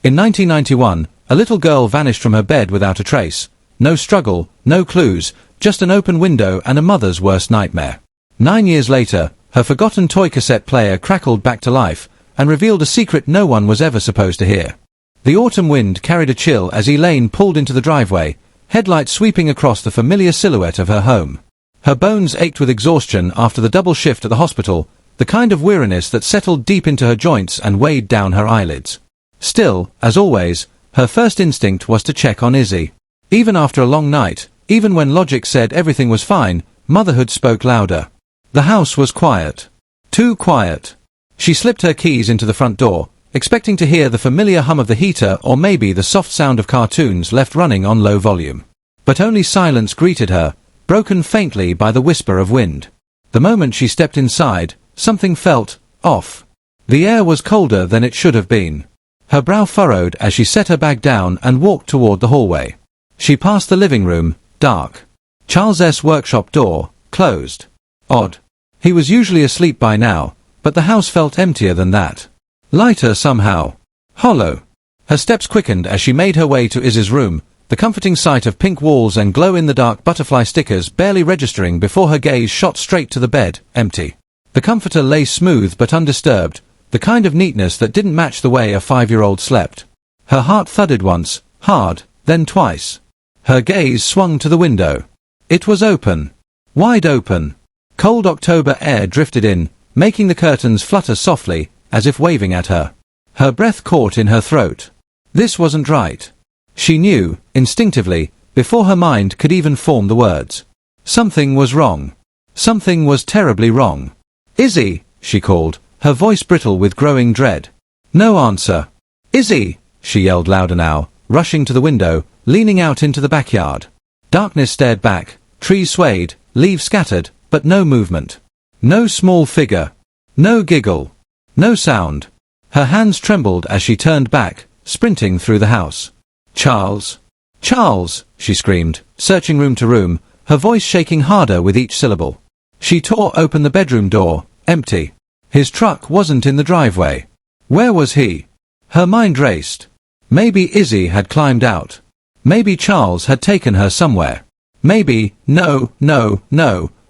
In 1991, a little girl vanished from her bed without a trace. No struggle, no clues, just an open window and a mother's worst nightmare. 9 years later, her forgotten toy cassette player crackled back to life, and revealed a secret no one was ever supposed to hear. The autumn wind carried a chill as Elaine pulled into the driveway, headlights sweeping across the familiar silhouette of her home. Her bones ached with exhaustion after the double shift at the hospital, the kind of weariness that settled deep into her joints and weighed down her eyelids. Still, as always, her first instinct was to check on Izzy. Even after a long night, even when logic said everything was fine, motherhood spoke louder. The house was quiet. Too quiet. She slipped her keys into the front door, expecting to hear the familiar hum of the heater or maybe the soft sound of cartoons left running on low volume. But only silence greeted her, broken faintly by the whisper of wind. The moment she stepped inside, something felt off. The air was colder than it should have been. Her brow furrowed as she set her bag down and walked toward the hallway. She passed the living room, dark. Charles' workshop door, closed. Odd. He was usually asleep by now, but the house felt emptier than that. Lighter somehow. Hollow. Her steps quickened as she made her way to Izzy's room, the comforting sight of pink walls and glow-in-the-dark butterfly stickers barely registering before her gaze shot straight to the bed, empty. The comforter lay smooth but undisturbed, the kind of neatness that didn't match the way a 5-year-old slept. Her heart thudded once, hard, then twice. Her gaze swung to the window. It was open. Wide open. Cold October air drifted in, making the curtains flutter softly, as if waving at her. Her breath caught in her throat. This wasn't right. She knew, instinctively, before her mind could even form the words. Something was wrong. Something was terribly wrong. "Izzy," she called, her voice brittle with growing dread. No answer. "Izzy," she yelled louder now, rushing to the window, leaning out into the backyard. Darkness stared back, trees swayed, leaves scattered, but no movement. No small figure. No giggle. No sound. Her hands trembled as she turned back, sprinting through the house. "Charles! Charles!" she screamed, searching room to room, her voice shaking harder with each syllable. She tore open the bedroom door, empty. His truck wasn't in the driveway. Where was he? Her mind raced. Maybe Izzy had climbed out. Maybe Charles had taken her somewhere. Maybe, no.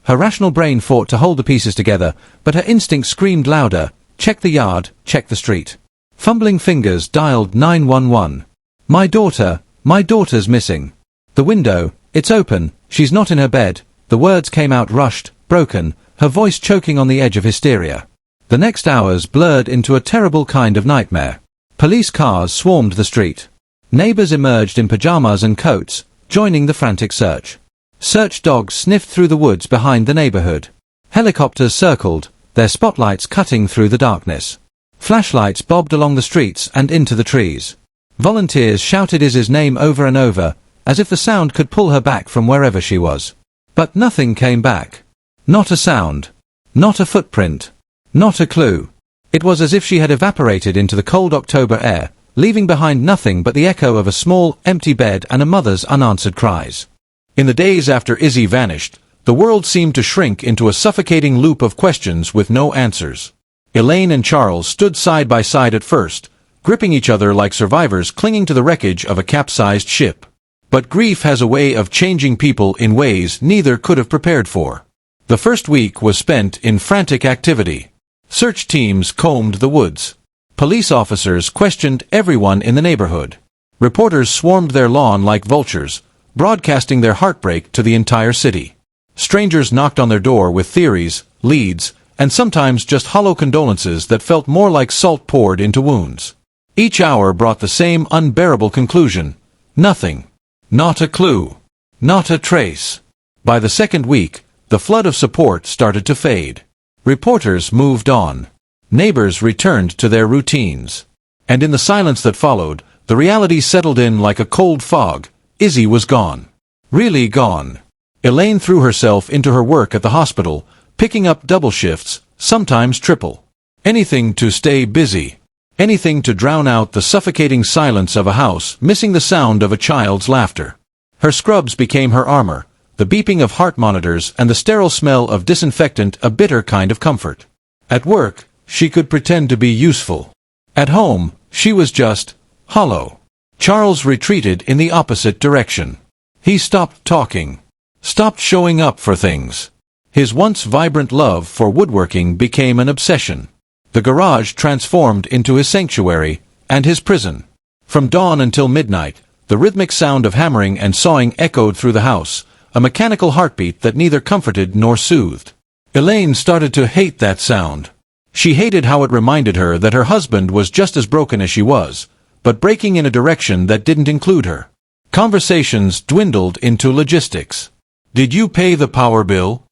Her rational brain fought to hold the pieces together, but her instinct screamed louder, check the yard, check the street. Fumbling fingers dialed 911. My daughter's missing. The window, it's open, she's not in her bed. The words came out rushed, broken, her voice choking on the edge of hysteria. The next hours blurred into a terrible kind of nightmare. Police cars swarmed the street. Neighbors emerged in pajamas and coats, joining the frantic search. Search dogs sniffed through the woods behind the neighborhood. Helicopters circled, their spotlights cutting through the darkness. Flashlights bobbed along the streets and into the trees. Volunteers shouted Izzy's name over and over, as if the sound could pull her back from wherever she was. But nothing came back. Not a sound. Not a footprint. Not a clue. It was as if she had evaporated into the cold October air, leaving behind nothing but the echo of a small, empty bed and a mother's unanswered cries. In the days after Izzy vanished, the world seemed to shrink into a suffocating loop of questions with no answers. Elaine and Charles stood side by side at first, gripping each other like survivors clinging to the wreckage of a capsized ship. But grief has a way of changing people in ways neither could have prepared for. The first week was spent in frantic activity. Search teams combed the woods. Police officers questioned everyone in the neighborhood. Reporters swarmed their lawn like vultures, broadcasting their heartbreak to the entire city. Strangers knocked on their door with theories, leads, and sometimes just hollow condolences that felt more like salt poured into wounds. Each hour brought the same unbearable conclusion. Nothing. Not a clue. Not a trace. By the second week, the flood of support started to fade. Reporters moved on. Neighbors returned to their routines. And in the silence that followed, the reality settled in like a cold fog. Izzy was gone. Really gone. Elaine threw herself into her work at the hospital, picking up double shifts, sometimes triple. Anything to stay busy. Anything to drown out the suffocating silence of a house missing the sound of a child's laughter. Her scrubs became her armor, the beeping of heart monitors and the sterile smell of disinfectant a bitter kind of comfort. At work, she could pretend to be useful. At home, she was just hollow. Charles retreated in the opposite direction. He stopped talking. Stopped showing up for things. His once vibrant love for woodworking became an obsession. The garage transformed into his sanctuary, and his prison. From dawn until midnight, the rhythmic sound of hammering and sawing echoed through the house, a mechanical heartbeat that neither comforted nor soothed. Elaine started to hate that sound. She hated how it reminded her that her husband was just as broken as she was, but breaking in a direction that didn't include her. Conversations dwindled into logistics. Did you pay the power bill?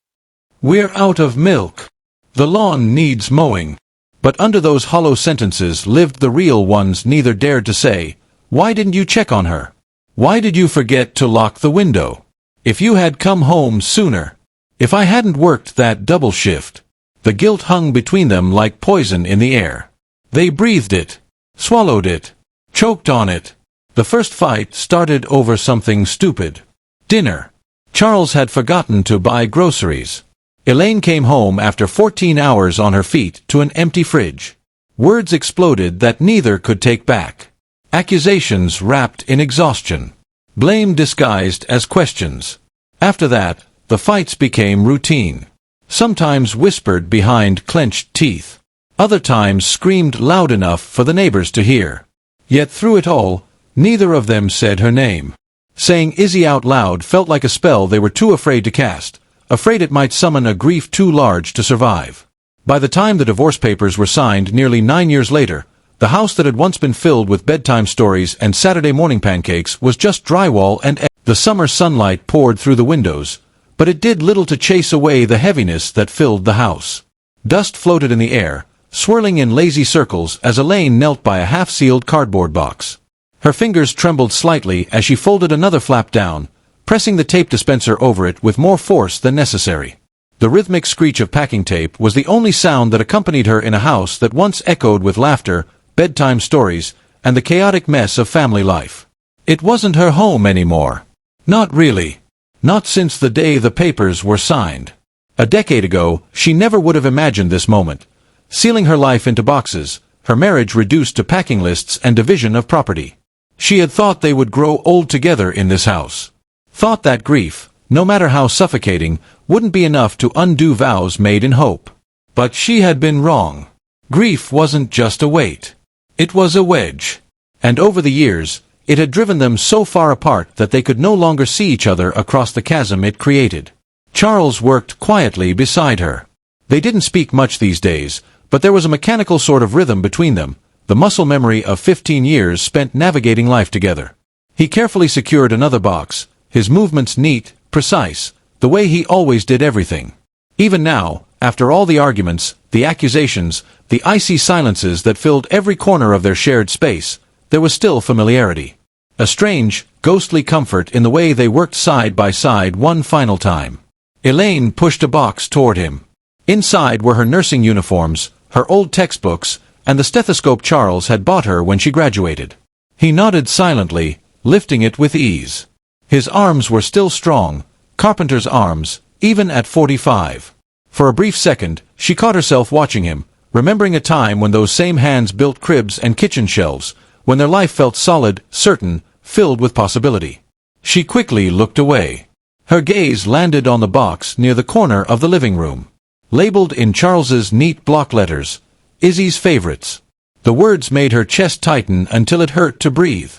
We're out of milk. The lawn needs mowing. But under those hollow sentences lived the real ones neither dared to say. Why didn't you check on her? Why did you forget to lock the window? If you had come home sooner. If I hadn't worked that double shift. The guilt hung between them like poison in the air. They breathed it, swallowed it, choked on it. The first fight started over something stupid. Dinner. Charles had forgotten to buy groceries. Elaine came home after 14 hours on her feet to an empty fridge. Words exploded that neither could take back. Accusations wrapped in exhaustion. Blame disguised as questions. After that, the fights became routine. Sometimes whispered behind clenched teeth. Other times screamed loud enough for the neighbors to hear. Yet through it all, neither of them said her name. Saying Izzy out loud felt like a spell they were too afraid to cast. Afraid it might summon a grief too large to survive. By the time the divorce papers were signed nearly 9 years later, the house that had once been filled with bedtime stories and Saturday morning pancakes was just drywall and the summer sunlight poured through the windows, but it did little to chase away the heaviness that filled the house. Dust floated in the air, swirling in lazy circles as Elaine knelt by a half-sealed cardboard box. Her fingers trembled slightly as she folded another flap down, pressing the tape dispenser over it with more force than necessary. The rhythmic screech of packing tape was the only sound that accompanied her in a house that once echoed with laughter, bedtime stories, and the chaotic mess of family life. It wasn't her home anymore. Not really. Not since the day the papers were signed. A decade ago, she never would have imagined this moment. Sealing her life into boxes, her marriage reduced to packing lists and division of property. She had thought they would grow old together in this house. Thought that grief, no matter how suffocating, wouldn't be enough to undo vows made in hope. But she had been wrong. Grief wasn't just a weight. It was a wedge. And over the years, it had driven them so far apart that they could no longer see each other across the chasm it created. Charles worked quietly beside her. They didn't speak much these days, but there was a mechanical sort of rhythm between them, the muscle memory of 15 years spent navigating life together. He carefully secured another box, his movements neat, precise, the way he always did everything. Even now, after all the arguments, the accusations, the icy silences that filled every corner of their shared space, there was still familiarity. A strange, ghostly comfort in the way they worked side by side one final time. Elaine pushed a box toward him. Inside were her nursing uniforms, her old textbooks, and the stethoscope Charles had bought her when she graduated. He nodded silently, lifting it with ease. His arms were still strong, carpenter's arms, even at 45. For a brief second, she caught herself watching him, remembering a time when those same hands built cribs and kitchen shelves, when their life felt solid, certain, filled with possibility. She quickly looked away. Her gaze landed on the box near the corner of the living room. Labeled in Charles's neat block letters, Izzy's favorites. The words made her chest tighten until it hurt to breathe.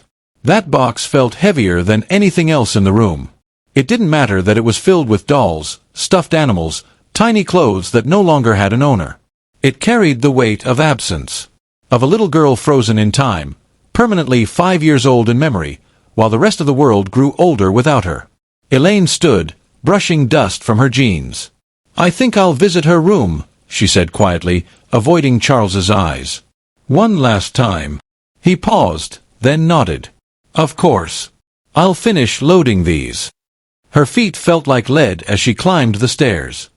That box felt heavier than anything else in the room. It didn't matter that it was filled with dolls, stuffed animals, tiny clothes that no longer had an owner. It carried the weight of absence. Of a little girl frozen in time, permanently 5 years old in memory, while the rest of the world grew older without her. Elaine stood, brushing dust from her jeans. "I think I'll visit her room," she said quietly, avoiding Charles's eyes. "One last time." He paused, then nodded. "Of course. I'll finish loading these." Her feet felt like lead as she climbed the stairs.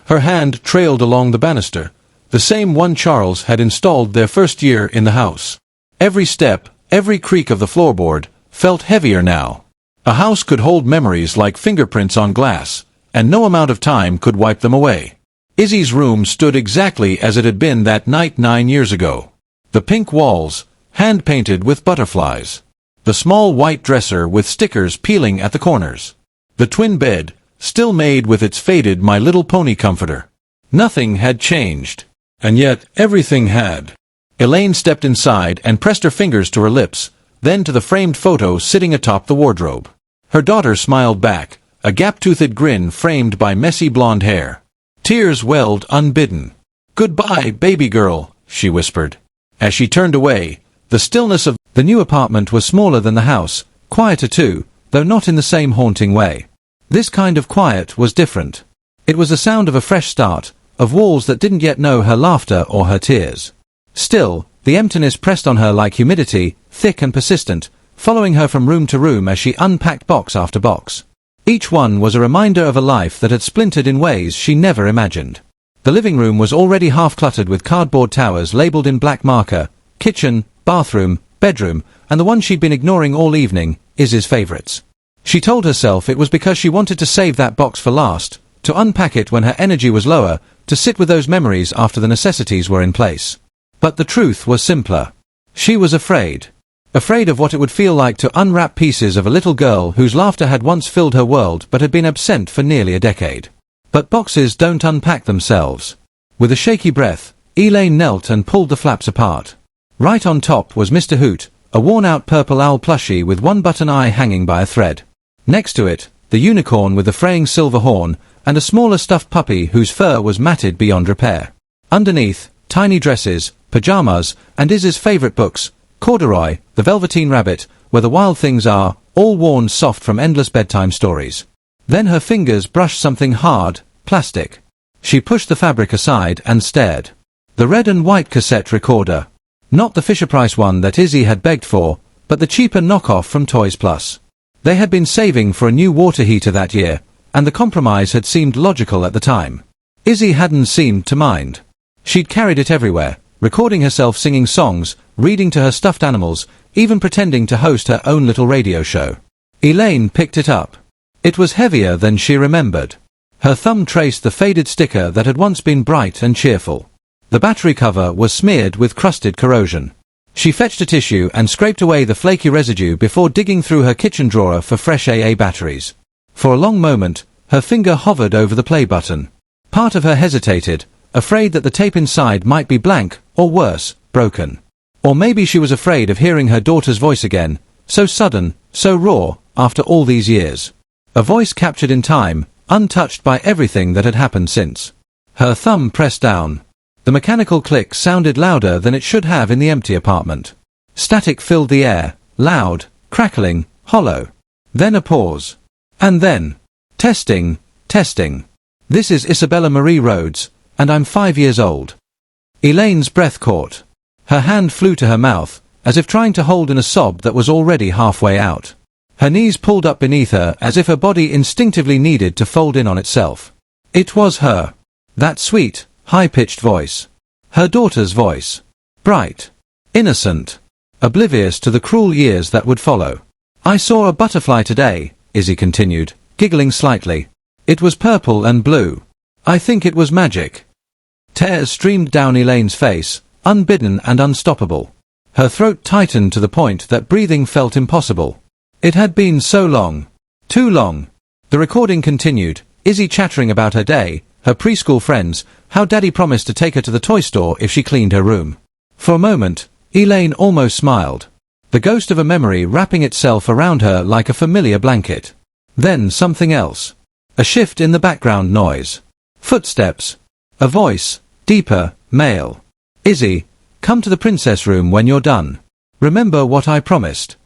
Her hand trailed along the banister, the same one Charles had installed their first year in the house. Every step, every creak of the floorboard, felt heavier now. A house could hold memories like fingerprints on glass, and no amount of time could wipe them away. Izzy's room stood exactly as it had been that night 9 years ago. The pink walls, hand-painted with butterflies. The small white dresser with stickers peeling at the corners. The twin bed, still made with its faded My Little Pony comforter. Nothing had changed. And yet, everything had. Elaine stepped inside and pressed her fingers to her lips, then to the framed photo sitting atop the wardrobe. Her daughter smiled back, a gap-toothed grin framed by messy blonde hair. Tears welled unbidden. "Goodbye, baby girl," she whispered. As she turned away, the stillness of the new apartment was smaller than the house, quieter too, though not in the same haunting way. This kind of quiet was different. It was the sound of a fresh start, of walls that didn't yet know her laughter or her tears. Still, the emptiness pressed on her like humidity, thick and persistent, following her from room to room as she unpacked box after box. Each one was a reminder of a life that had splintered in ways she never imagined. The living room was already half-cluttered with cardboard towers labeled in black marker, kitchen, bathroom, bedroom, and the one she'd been ignoring all evening, Izzy's favorites. She told herself it was because she wanted to save that box for last, to unpack it when her energy was lower, to sit with those memories after the necessities were in place. But the truth was simpler. She was afraid. Afraid of what it would feel like to unwrap pieces of a little girl whose laughter had once filled her world but had been absent for nearly a decade. But boxes don't unpack themselves. With a shaky breath, Elaine knelt and pulled the flaps apart. Right on top was Mr. Hoot, a worn-out purple owl plushie with one button eye hanging by a thread. Next to it, the unicorn with the fraying silver horn, and a smaller stuffed puppy whose fur was matted beyond repair. Underneath, tiny dresses, pajamas, and Izzy's favorite books, Corduroy, The Velveteen Rabbit, Where the Wild Things Are, all worn soft from endless bedtime stories. Then her fingers brushed something hard, plastic. She pushed the fabric aside and stared. The red and white cassette recorder. Not the Fisher-Price one that Izzy had begged for, but the cheaper knockoff from Toys Plus. They had been saving for a new water heater that year, and the compromise had seemed logical at the time. Izzy hadn't seemed to mind. She'd carried it everywhere, recording herself singing songs, reading to her stuffed animals, even pretending to host her own little radio show. Elaine picked it up. It was heavier than she remembered. Her thumb traced the faded sticker that had once been bright and cheerful. The battery cover was smeared with crusted corrosion. She fetched a tissue and scraped away the flaky residue before digging through her kitchen drawer for fresh AA batteries. For a long moment, her finger hovered over the play button. Part of her hesitated, afraid that the tape inside might be blank, or worse, broken. Or maybe she was afraid of hearing her daughter's voice again, so sudden, so raw, after all these years. A voice captured in time, untouched by everything that had happened since. Her thumb pressed down. The mechanical click sounded louder than it should have in the empty apartment. Static filled the air, loud, crackling, hollow. Then a pause. And then, testing, testing. This is Isabella Marie Rhodes, and I'm 5 years old. Elaine's breath caught. Her hand flew to her mouth, as if trying to hold in a sob that was already halfway out. Her knees pulled up beneath her as if her body instinctively needed to fold in on itself. It was her. That sweet, high-pitched voice. Her daughter's voice. Bright. Innocent. Oblivious to the cruel years that would follow. "I saw a butterfly today," Izzy continued, giggling slightly. "It was purple and blue. I think it was magic." Tears streamed down Elaine's face, unbidden and unstoppable. Her throat tightened to the point that breathing felt impossible. It had been so long. Too long. The recording continued, Izzy chattering about her day, her preschool friends, how Daddy promised to take her to the toy store if she cleaned her room. For a moment, Elaine almost smiled. The ghost of a memory wrapping itself around her like a familiar blanket. Then something else. A shift in the background noise. Footsteps. A voice, deeper, male. "Izzy, come to the princess room when you're done. Remember what I promised."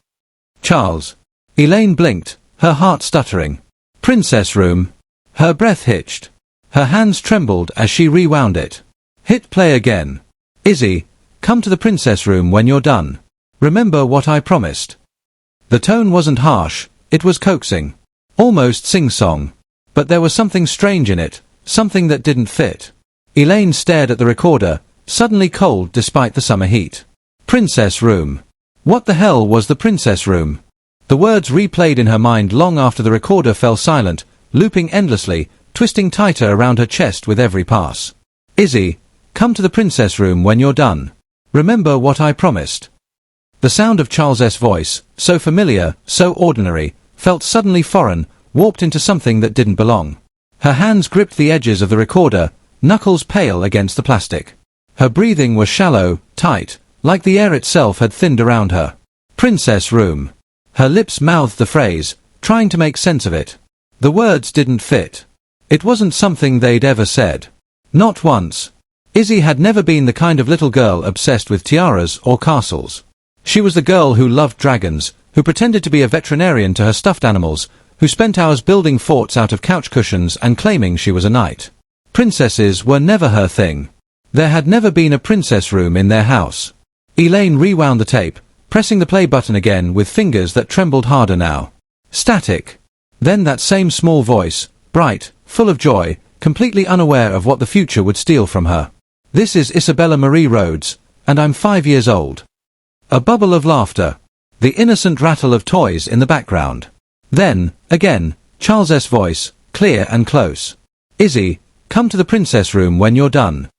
Charles. Elaine blinked, her heart stuttering. Princess room. Her breath hitched. Her hands trembled as she rewound it. Hit play again. "Izzy, come to the princess room when you're done. Remember what I promised." The tone wasn't harsh, it was coaxing. Almost sing-song. But there was something strange in it, something that didn't fit. Elaine stared at the recorder, suddenly cold despite the summer heat. Princess room. What the hell was the princess room? The words replayed in her mind long after the recorder fell silent, looping endlessly, twisting tighter around her chest with every pass. "Izzy, come to the princess room when you're done. Remember what I promised." The sound of Charles's voice, so familiar, so ordinary, felt suddenly foreign, warped into something that didn't belong. Her hands gripped the edges of the recorder, knuckles pale against the plastic. Her breathing was shallow, tight, like the air itself had thinned around her. Princess room. Her lips mouthed the phrase, trying to make sense of it. The words didn't fit. It wasn't something they'd ever said. Not once. Izzy had never been the kind of little girl obsessed with tiaras or castles. She was the girl who loved dragons, who pretended to be a veterinarian to her stuffed animals, who spent hours building forts out of couch cushions and claiming she was a knight. Princesses were never her thing. There had never been a princess room in their house. Elaine rewound the tape, pressing the play button again with fingers that trembled harder now. Static. Then that same small voice, bright, full of joy, completely unaware of what the future would steal from her. This is Isabella Marie Rhodes, and I'm 5 years old. A bubble of laughter. The innocent rattle of toys in the background. Then, again, Charles's voice, clear and close. Izzy, come to the princess room when you're done.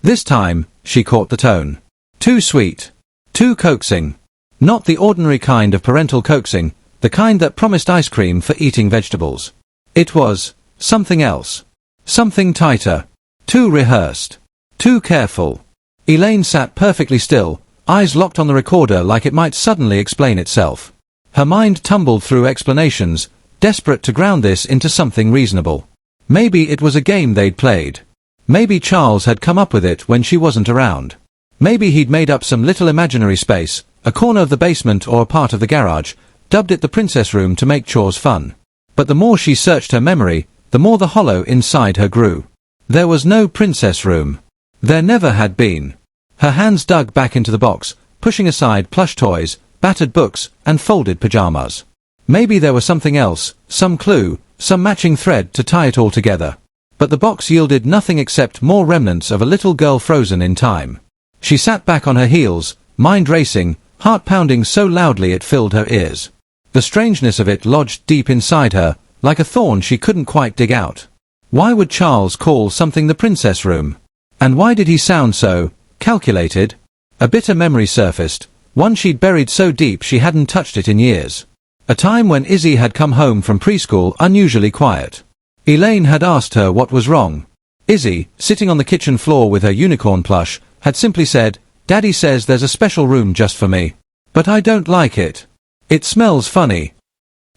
This time, she caught the tone. Too sweet. Too coaxing. Not the ordinary kind of parental coaxing, the kind that promised ice cream for eating vegetables. It was something else. Something tighter. Too rehearsed. Too careful. Elaine sat perfectly still, eyes locked on the recorder like it might suddenly explain itself. Her mind tumbled through explanations, desperate to ground this into something reasonable. Maybe it was a game they'd played. Maybe Charles had come up with it when she wasn't around. Maybe he'd made up some little imaginary space, a corner of the basement or a part of the garage, dubbed it the princess room to make chores fun. But the more she searched her memory, the more the hollow inside her grew. There was no princess room. There never had been. Her hands dug back into the box, pushing aside plush toys, battered books, and folded pajamas. Maybe there was something else, some clue, some matching thread to tie it all together. But the box yielded nothing except more remnants of a little girl frozen in time. She sat back on her heels, mind racing, heart pounding so loudly it filled her ears. The strangeness of it lodged deep inside her, like a thorn she couldn't quite dig out. Why would Charles call something the princess room? And why did he sound so calculated? A bitter memory surfaced, one she'd buried so deep she hadn't touched it in years. A time when Izzy had come home from preschool unusually quiet. Elaine had asked her what was wrong. Izzy, sitting on the kitchen floor with her unicorn plush, had simply said, "Daddy says there's a special room just for me. But I don't like it. It smells funny."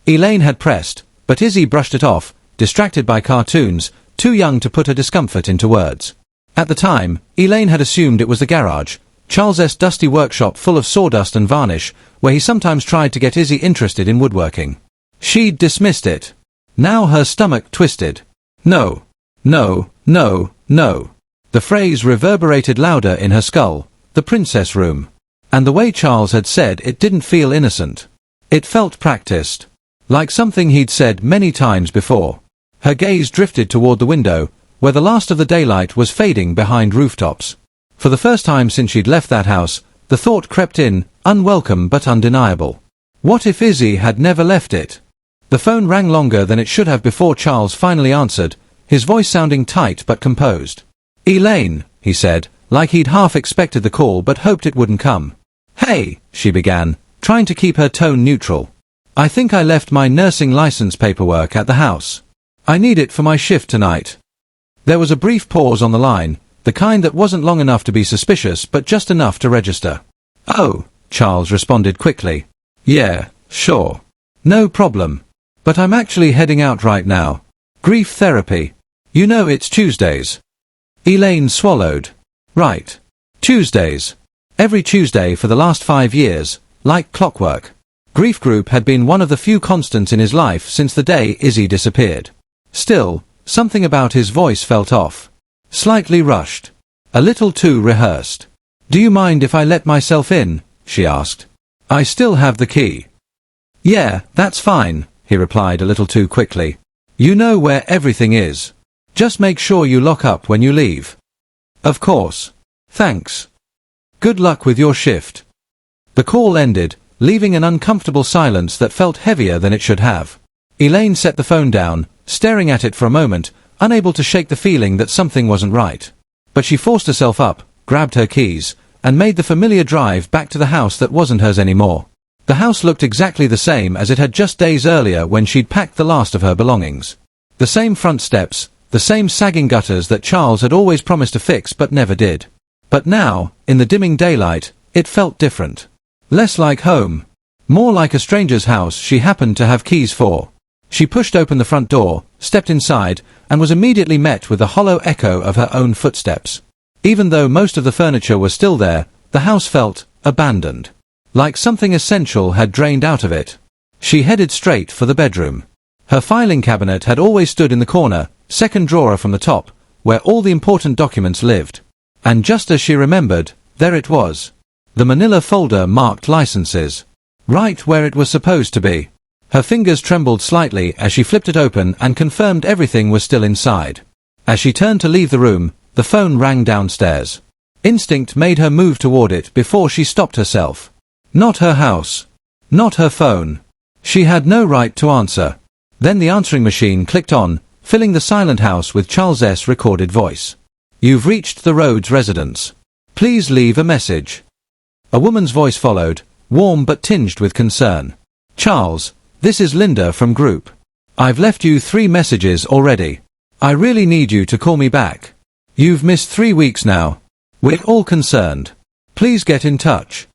Elaine had pressed, but Izzy brushed it off, distracted by cartoons, too young to put her discomfort into words. At the time, Elaine had assumed it was the garage, Charles's dusty workshop full of sawdust and varnish, where he sometimes tried to get Izzy interested in woodworking. She'd dismissed it. Now her stomach twisted. No. No, no, no. The phrase reverberated louder in her skull, the princess room. And the way Charles had said it didn't feel innocent. It felt practiced. Like something he'd said many times before. Her gaze drifted toward the window, where the last of the daylight was fading behind rooftops. For the first time since she'd left that house, the thought crept in, unwelcome but undeniable. What if Izzy had never left it? The phone rang longer than it should have before Charles finally answered, his voice sounding tight but composed. "Elaine," he said, like he'd half expected the call but hoped it wouldn't come. "Hey," she began, trying to keep her tone neutral. "I think I left my nursing license paperwork at the house. I need it for my shift tonight." There was a brief pause on the line, the kind that wasn't long enough to be suspicious but just enough to register. "Oh," Charles responded quickly. "Yeah, sure. No problem. But I'm actually heading out right now. Grief therapy. You know it's Tuesdays." Elaine swallowed. Right. Tuesdays. Every Tuesday for the last 5 years, like clockwork. Grief group had been one of the few constants in his life since the day Izzy disappeared. Still, something about his voice felt off. Slightly rushed. A little too rehearsed. "Do you mind if I let myself in?" she asked. "I still have the key." "Yeah, that's fine," he replied a little too quickly. "You know where everything is. Just make sure you lock up when you leave." "Of course. Thanks. Good luck with your shift." The call ended, leaving an uncomfortable silence that felt heavier than it should have. Elaine set the phone down, staring at it for a moment, unable to shake the feeling that something wasn't right. But she forced herself up, grabbed her keys, and made the familiar drive back to the house that wasn't hers anymore. The house looked exactly the same as it had just days earlier when she'd packed the last of her belongings. The same front steps, the same sagging gutters that Charles had always promised to fix but never did. But now, in the dimming daylight, it felt different. Less like home. More like a stranger's house she happened to have keys for. She pushed open the front door, stepped inside, and was immediately met with the hollow echo of her own footsteps. Even though most of the furniture was still there, the house felt abandoned. Like something essential had drained out of it. She headed straight for the bedroom. Her filing cabinet had always stood in the corner, second drawer from the top, where all the important documents lived. And just as she remembered, there it was. The manila folder marked licenses. Right where it was supposed to be. Her fingers trembled slightly as she flipped it open and confirmed everything was still inside. As she turned to leave the room, the phone rang downstairs. Instinct made her move toward it before she stopped herself. Not her house. Not her phone. She had no right to answer. Then the answering machine clicked on, filling the silent house with Charles' recorded voice. "You've reached the Rhodes residence. Please leave a message." A woman's voice followed, warm but tinged with concern. "Charles, this is Linda from Group. I've left you 3 messages already. I really need you to call me back. You've missed 3 weeks now. We're all concerned. Please get in touch."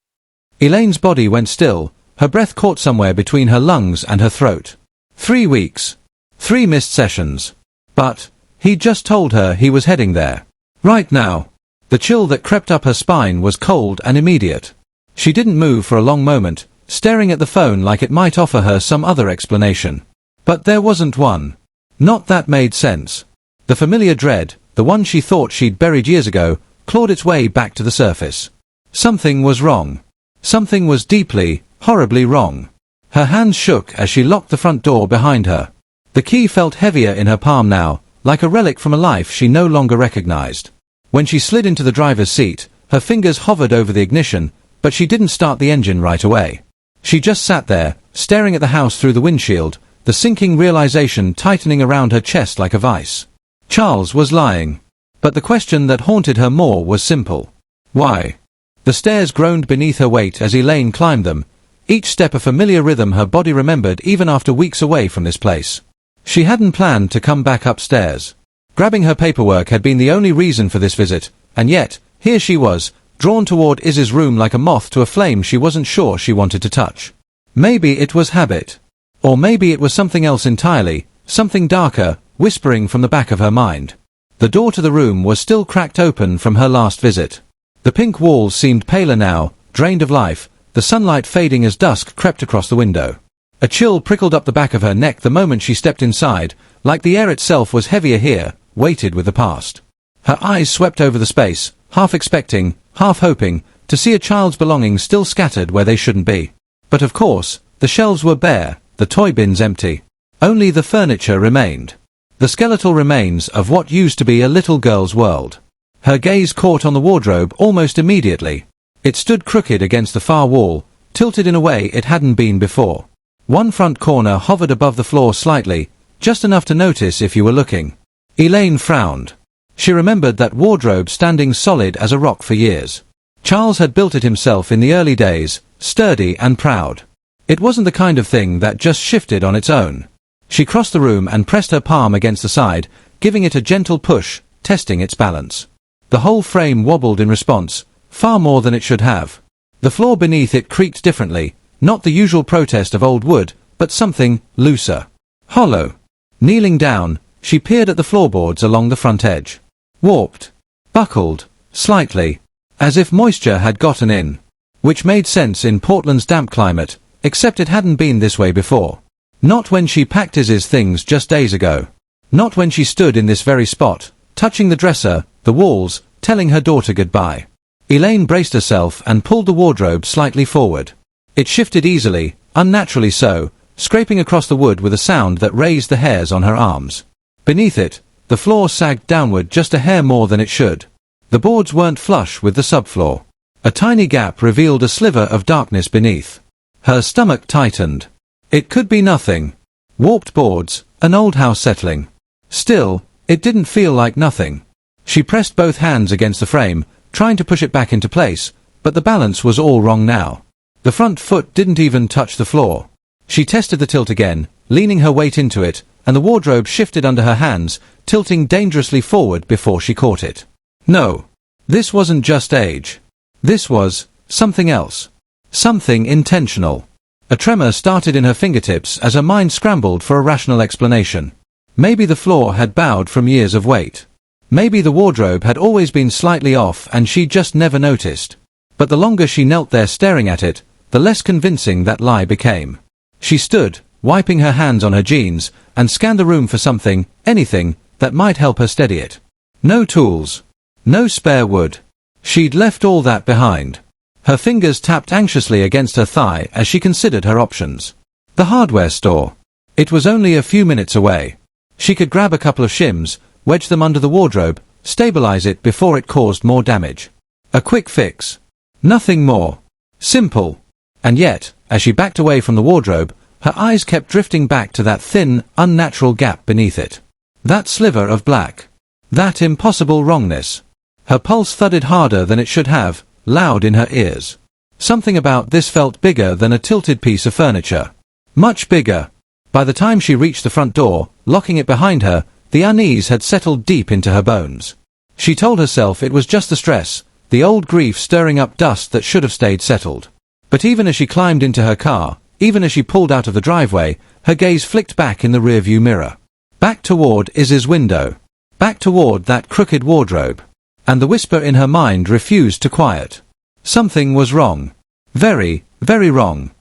Elaine's body went still, her breath caught somewhere between her lungs and her throat. 3 weeks. 3 missed sessions. But he'd just told her he was heading there. Right now. The chill that crept up her spine was cold and immediate. She didn't move for a long moment, staring at the phone like it might offer her some other explanation. But there wasn't one. Not that made sense. The familiar dread, the one she thought she'd buried years ago, clawed its way back to the surface. Something was wrong. Something was deeply, horribly wrong. Her hands shook as she locked the front door behind her. The key felt heavier in her palm now, like a relic from a life she no longer recognized. When she slid into the driver's seat, her fingers hovered over the ignition, but she didn't start the engine right away. She just sat there, staring at the house through the windshield, the sinking realization tightening around her chest like a vice. Charles was lying. But the question that haunted her more was simple. Why? The stairs groaned beneath her weight as Elaine climbed them, each step a familiar rhythm her body remembered even after weeks away from this place. She hadn't planned to come back upstairs. Grabbing her paperwork had been the only reason for this visit, and yet, here she was, drawn toward Izzy's room like a moth to a flame she wasn't sure she wanted to touch. Maybe it was habit. Or maybe it was something else entirely, something darker, whispering from the back of her mind. The door to the room was still cracked open from her last visit. The pink walls seemed paler now, drained of life, the sunlight fading as dusk crept across the window. A chill prickled up the back of her neck the moment she stepped inside, like the air itself was heavier here, weighted with the past. Her eyes swept over the space, half expecting, half hoping, to see a child's belongings still scattered where they shouldn't be. But of course, the shelves were bare, the toy bins empty. Only the furniture remained. The skeletal remains of what used to be a little girl's world. Her gaze caught on the wardrobe almost immediately. It stood crooked against the far wall, tilted in a way it hadn't been before. One front corner hovered above the floor slightly, just enough to notice if you were looking. Elaine frowned. She remembered that wardrobe standing solid as a rock for years. Charles had built it himself in the early days, sturdy and proud. It wasn't the kind of thing that just shifted on its own. She crossed the room and pressed her palm against the side, giving it a gentle push, testing its balance. The whole frame wobbled in response, far more than it should have. The floor beneath it creaked differently, not the usual protest of old wood, but something looser. Hollow. Kneeling down, she peered at the floorboards along the front edge. Warped. Buckled. Slightly. As if moisture had gotten in. Which made sense in Portland's damp climate, except it hadn't been this way before. Not when she packed Izzy's things just days ago. Not when she stood in this very spot, touching the dresser, the walls, telling her daughter goodbye. Elaine braced herself and pulled the wardrobe slightly forward. It shifted easily, unnaturally so, scraping across the wood with a sound that raised the hairs on her arms. Beneath it, the floor sagged downward just a hair more than it should. The boards weren't flush with the subfloor. A tiny gap revealed a sliver of darkness beneath. Her stomach tightened. It could be nothing. Warped boards, an old house settling. Still, it didn't feel like nothing. She pressed both hands against the frame, trying to push it back into place, but the balance was all wrong now. The front foot didn't even touch the floor. She tested the tilt again, leaning her weight into it, and the wardrobe shifted under her hands, tilting dangerously forward before she caught it. No. This wasn't just age. This was something else. Something intentional. A tremor started in her fingertips as her mind scrambled for a rational explanation. Maybe the floor had bowed from years of weight. Maybe the wardrobe had always been slightly off and she just never noticed. But the longer she knelt there staring at it, the less convincing that lie became. She stood, wiping her hands on her jeans, and scanned the room for something, anything, that might help her steady it. No tools. No spare wood. She'd left all that behind. Her fingers tapped anxiously against her thigh as she considered her options. The hardware store. It was only a few minutes away. She could grab a couple of shims, wedge them under the wardrobe, stabilize it before it caused more damage. A quick fix. Nothing more. Simple. And yet, as she backed away from the wardrobe, her eyes kept drifting back to that thin, unnatural gap beneath it. That sliver of black. That impossible wrongness. Her pulse thudded harder than it should have, loud in her ears. Something about this felt bigger than a tilted piece of furniture. Much bigger. By the time she reached the front door, locking it behind her, the unease had settled deep into her bones. She told herself it was just the stress, the old grief stirring up dust that should have stayed settled. But even as she climbed into her car, even as she pulled out of the driveway, her gaze flicked back in the rearview mirror. Back toward Izzy's window. Back toward that crooked wardrobe. And the whisper in her mind refused to quiet. Something was wrong. Very, very wrong.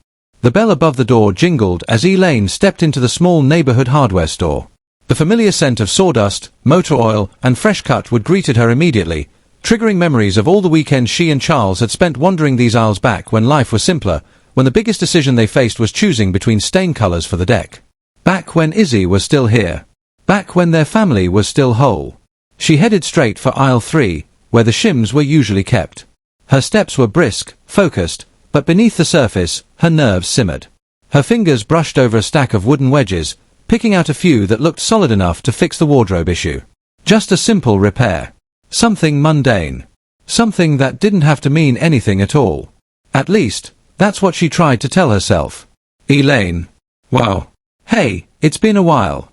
The bell above the door jingled as Elaine stepped into the small neighborhood hardware store. The familiar scent of sawdust, motor oil, and fresh cut wood greeted her immediately, triggering memories of all the weekends she and Charles had spent wandering these aisles back when life was simpler, when the biggest decision they faced was choosing between stain colors for the deck. Back when Izzy was still here. Back when their family was still whole. She headed straight for aisle 3, where the shims were usually kept. Her steps were brisk, focused, but beneath the surface, her nerves simmered. Her fingers brushed over a stack of wooden wedges, picking out a few that looked solid enough to fix the wardrobe issue. Just a simple repair. Something mundane. Something that didn't have to mean anything at all. At least, that's what she tried to tell herself. Elaine. Wow. Hey, it's been a while.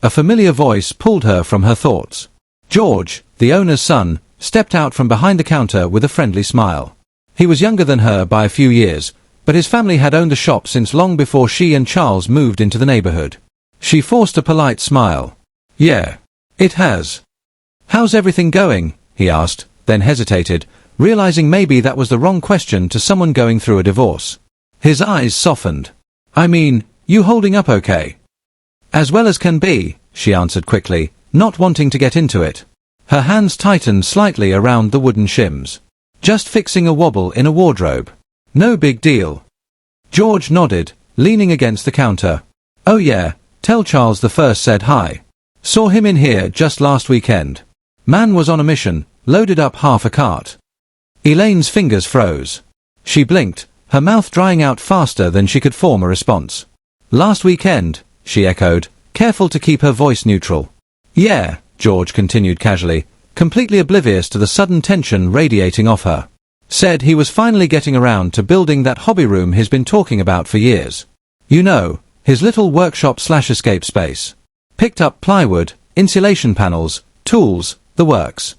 A familiar voice pulled her from her thoughts. George, the owner's son, stepped out from behind the counter with a friendly smile. He was younger than her by a few years, but his family had owned the shop since long before she and Charles moved into the neighborhood. She forced a polite smile. Yeah, it has. How's everything going? He asked, then hesitated, realizing maybe that was the wrong question to someone going through a divorce. His eyes softened. I mean, you holding up okay? As well as can be, she answered quickly, not wanting to get into it. Her hands tightened slightly around the wooden shims. Just fixing a wobble in a wardrobe. No big deal. George nodded, leaning against the counter. Oh yeah, tell Charles the first said hi. Saw him in here just last weekend. Man was on a mission, loaded up half a cart. Elaine's fingers froze. She blinked, her mouth drying out faster than she could form a response. Last weekend, she echoed, careful to keep her voice neutral. Yeah, George continued casually, completely oblivious to the sudden tension radiating off her. Said he was finally getting around to building that hobby room he's been talking about for years. You know, his little workshop/escape space. Picked up plywood, insulation panels, tools, the works.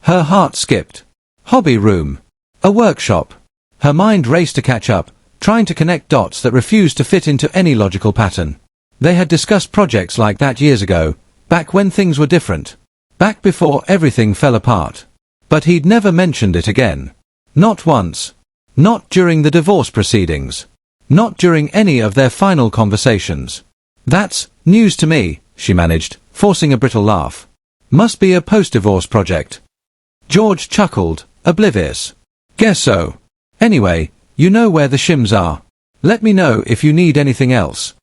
Her heart skipped. Hobby room. A workshop. Her mind raced to catch up, trying to connect dots that refused to fit into any logical pattern. They had discussed projects like that years ago, back when things were different. Back before everything fell apart. But he'd never mentioned it again. Not once. Not during the divorce proceedings. Not during any of their final conversations. That's news to me, she managed, forcing a brittle laugh. Must be a post-divorce project. George chuckled, oblivious. Guess so. Anyway, you know where the shims are. Let me know if you need anything else.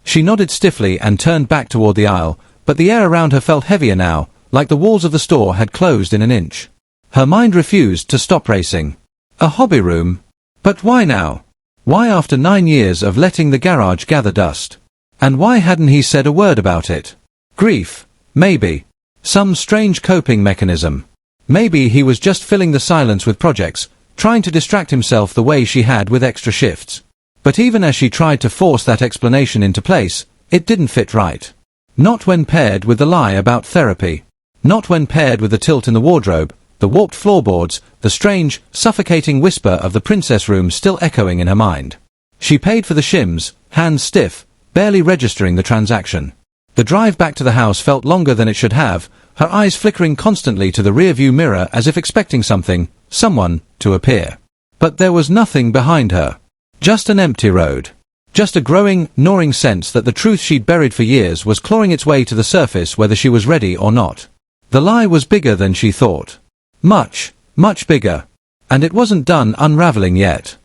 She nodded stiffly and turned back toward the aisle, but the air around her felt heavier now, like the walls of the store had closed in an inch. Her mind refused to stop racing. A hobby room? But why now? Why after 9 years of letting the garage gather dust? And why hadn't he said a word about it? Grief, maybe. Some strange coping mechanism. Maybe he was just filling the silence with projects, trying to distract himself the way she had with extra shifts. But even as she tried to force that explanation into place, it didn't fit right. Not when paired with the lie about therapy. Not when paired with the tilt in the wardrobe, the warped floorboards, the strange, suffocating whisper of the princess room still echoing in her mind. She paid for the shims, hands stiff, barely registering the transaction. The drive back to the house felt longer than it should have, her eyes flickering constantly to the rearview mirror as if expecting something, someone, to appear. But there was nothing behind her. Just an empty road. Just a growing, gnawing sense that the truth she'd buried for years was clawing its way to the surface whether she was ready or not. The lie was bigger than she thought. Much, much bigger. And it wasn't done unraveling yet.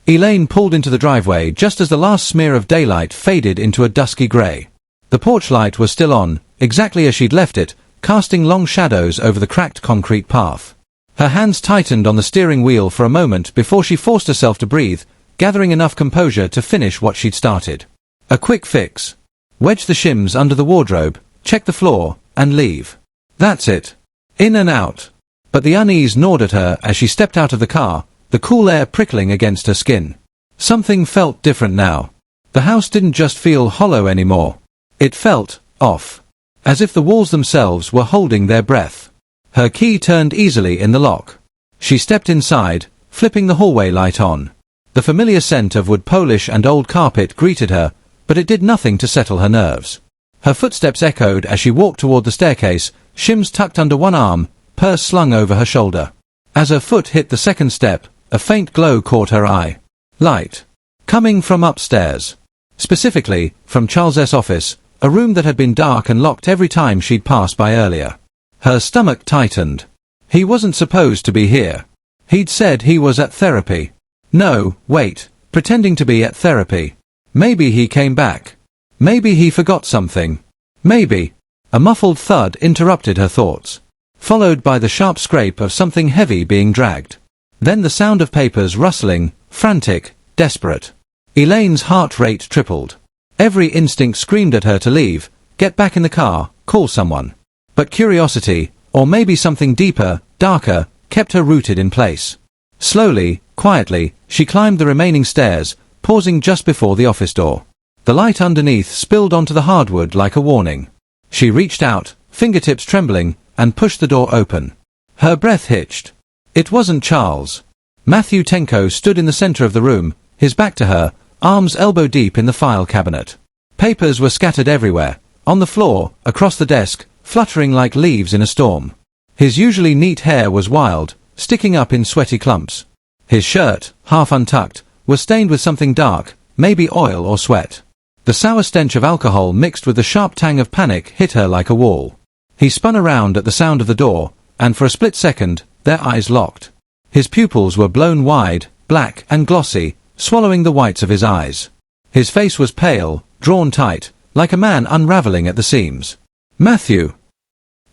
Elaine pulled into the driveway just as the last smear of daylight faded into a dusky grey. The porch light was still on, exactly as she'd left it, casting long shadows over the cracked concrete path. Her hands tightened on the steering wheel for a moment before she forced herself to breathe, gathering enough composure to finish what she'd started. A quick fix. Wedge the shims under the wardrobe, check the floor, and leave. That's it. In and out. But the unease gnawed at her as she stepped out of the car, the cool air prickling against her skin. Something felt different now. The house didn't just feel hollow anymore. It felt off. As if the walls themselves were holding their breath. Her key turned easily in the lock. She stepped inside, flipping the hallway light on. The familiar scent of wood polish and old carpet greeted her, but it did nothing to settle her nerves. Her footsteps echoed as she walked toward the staircase, shims tucked under one arm, purse slung over her shoulder. As her foot hit the second step, a faint glow caught her eye. Light. Coming from upstairs. Specifically, from Charles's office, a room that had been dark and locked every time she'd passed by earlier. Her stomach tightened. He wasn't supposed to be here. He'd said he was at therapy. No, wait, pretending to be at therapy. Maybe he came back. Maybe he forgot something. Maybe. A muffled thud interrupted her thoughts, followed by the sharp scrape of something heavy being dragged. Then the sound of papers rustling, frantic, desperate. Elaine's heart rate tripled. Every instinct screamed at her to leave, get back in the car, call someone. But curiosity, or maybe something deeper, darker, kept her rooted in place. Slowly, quietly, she climbed the remaining stairs, pausing just before the office door. The light underneath spilled onto the hardwood like a warning. She reached out, fingertips trembling, and pushed the door open. Her breath hitched. It wasn't Charles. Matthew Tenko stood in the center of the room, his back to her, arms elbow-deep in the file cabinet. Papers were scattered everywhere, on the floor, across the desk, fluttering like leaves in a storm. His usually neat hair was wild, sticking up in sweaty clumps. His shirt, half untucked, was stained with something dark, maybe oil or sweat. The sour stench of alcohol mixed with the sharp tang of panic hit her like a wall. He spun around at the sound of the door, and for a split second, their eyes locked. His pupils were blown wide, black and glossy, swallowing the whites of his eyes. His face was pale, drawn tight, like a man unraveling at the seams. Matthew!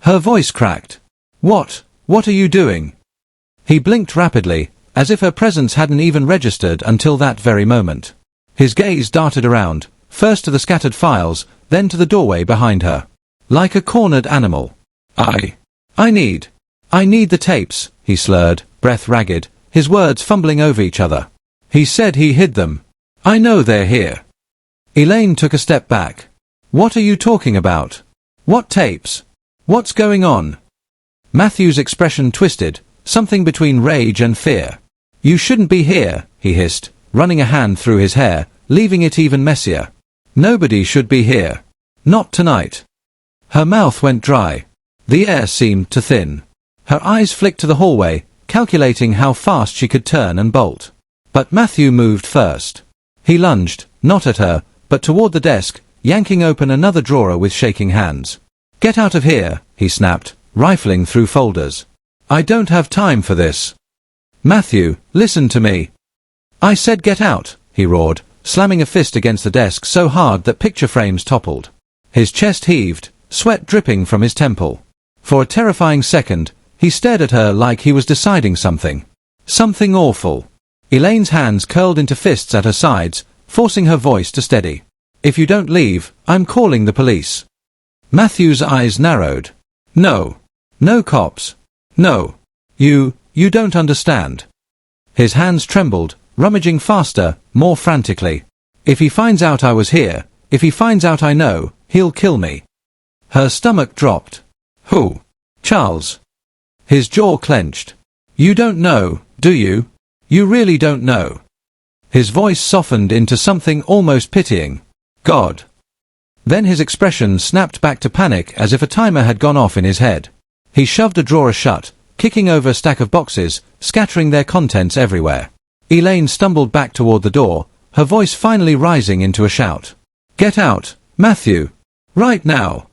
Her voice cracked. What are you doing? He blinked rapidly, as if her presence hadn't even registered until that very moment. His gaze darted around, first to the scattered files, then to the doorway behind her. Like a cornered animal. I need the tapes, he slurred, breath ragged, his words fumbling over each other. He said he hid them. I know they're here. Elaine took a step back. What are you talking about? What tapes? What's going on? Matthew's expression twisted, something between rage and fear. You shouldn't be here, he hissed, running a hand through his hair, leaving it even messier. Nobody should be here. Not tonight. Her mouth went dry. The air seemed to thin. Her eyes flicked to the hallway, calculating how fast she could turn and bolt. But Matthew moved first. He lunged, not at her, but toward the desk, yanking open another drawer with shaking hands. Get out of here, he snapped, rifling through folders. I don't have time for this. Matthew, listen to me. I said get out, he roared, slamming a fist against the desk so hard that picture frames toppled. His chest heaved, sweat dripping from his temple. For a terrifying second, he stared at her like he was deciding something. Something awful. Elaine's hands curled into fists at her sides, forcing her voice to steady. If you don't leave, I'm calling the police. Matthew's eyes narrowed. No. No cops. No. You don't understand. His hands trembled, rummaging faster, more frantically. If he finds out I was here, if he finds out I know, he'll kill me. Her stomach dropped. Who? Charles. His jaw clenched. You don't know, do you? You really don't know. His voice softened into something almost pitying. God. Then his expression snapped back to panic as if a timer had gone off in his head. He shoved a drawer shut, kicking over a stack of boxes, scattering their contents everywhere. Elaine stumbled back toward the door, her voice finally rising into a shout. Get out, Matthew. Right now.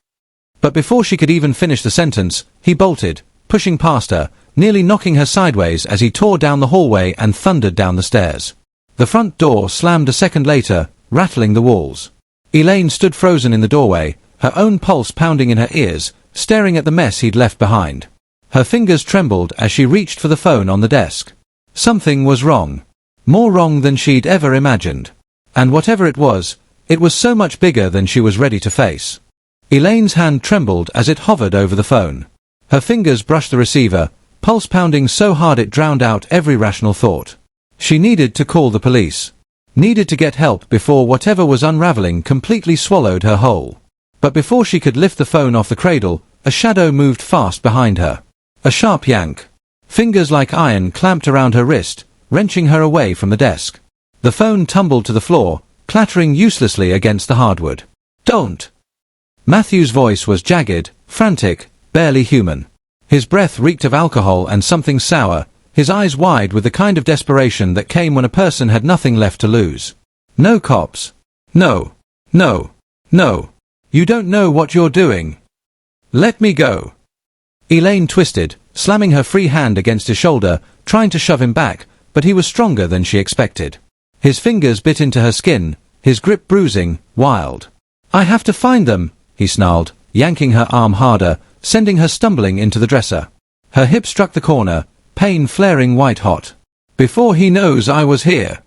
But before she could even finish the sentence, he bolted, pushing past her, nearly knocking her sideways as he tore down the hallway and thundered down the stairs. The front door slammed a second later, rattling the walls. Elaine stood frozen in the doorway, her own pulse pounding in her ears, staring at the mess he'd left behind. Her fingers trembled as she reached for the phone on the desk. Something was wrong. More wrong than she'd ever imagined. And whatever it was so much bigger than she was ready to face. Elaine's hand trembled as it hovered over the phone. Her fingers brushed the receiver, pulse pounding so hard it drowned out every rational thought. She needed to call the police. Needed to get help before whatever was unraveling completely swallowed her whole. But before she could lift the phone off the cradle, a shadow moved fast behind her. A sharp yank. Fingers like iron clamped around her wrist, wrenching her away from the desk. The phone tumbled to the floor, clattering uselessly against the hardwood. Don't! Matthew's voice was jagged, frantic, barely human. His breath reeked of alcohol and something sour, his eyes wide with the kind of desperation that came when a person had nothing left to lose. No cops. No. No. No. You don't know what you're doing. Let me go. Elaine twisted, slamming her free hand against his shoulder, trying to shove him back, but he was stronger than she expected. His fingers bit into her skin, his grip bruising, wild. I have to find them, he snarled, yanking her arm harder, sending her stumbling into the dresser. Her hip struck the corner, pain flaring white-hot. Before he knows I was here.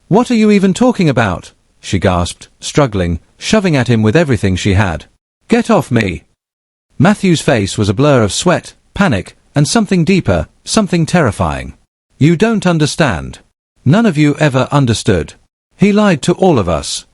What are you even talking about? She gasped, struggling, shoving at him with everything she had. Get off me. Matthew's face was a blur of sweat, panic, and something deeper, something terrifying. You don't understand. None of you ever understood. He lied to all of us.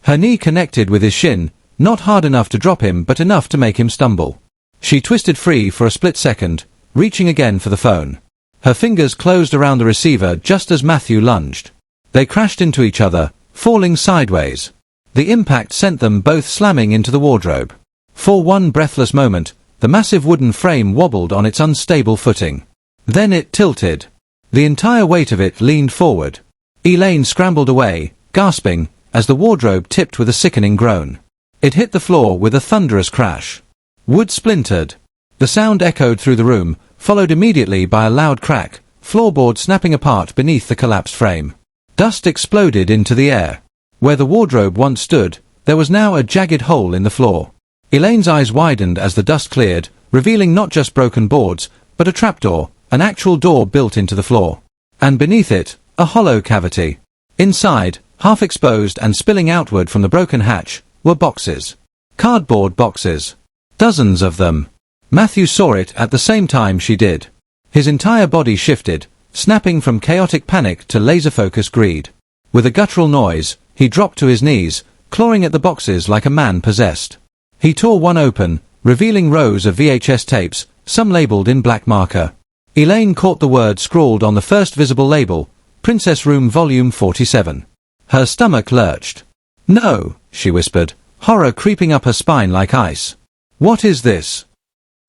Her knee connected with his shin, not hard enough to drop him but enough to make him stumble. She twisted free for a split second, reaching again for the phone. Her fingers closed around the receiver just as Matthew lunged. They crashed into each other, falling sideways. The impact sent them both slamming into the wardrobe. For one breathless moment, the massive wooden frame wobbled on its unstable footing. Then it tilted. The entire weight of it leaned forward. Elaine scrambled away, gasping, as the wardrobe tipped with a sickening groan. It hit the floor with a thunderous crash. Wood splintered. The sound echoed through the room, followed immediately by a loud crack, floorboards snapping apart beneath the collapsed frame. Dust exploded into the air. Where the wardrobe once stood, there was now a jagged hole in the floor. Elaine's eyes widened as the dust cleared, revealing not just broken boards, but a trapdoor, an actual door built into the floor. And beneath it, a hollow cavity. Inside, half exposed and spilling outward from the broken hatch, were boxes. Cardboard boxes. Dozens of them. Matthew saw it at the same time she did. His entire body shifted, snapping from chaotic panic to laser-focused greed. With a guttural noise, he dropped to his knees, clawing at the boxes like a man possessed. He tore one open, revealing rows of VHS tapes, some labeled in black marker. Elaine caught the word scrawled on the first visible label, Princess Room Volume 47. Her stomach lurched. No, she whispered, horror creeping up her spine like ice. What is this?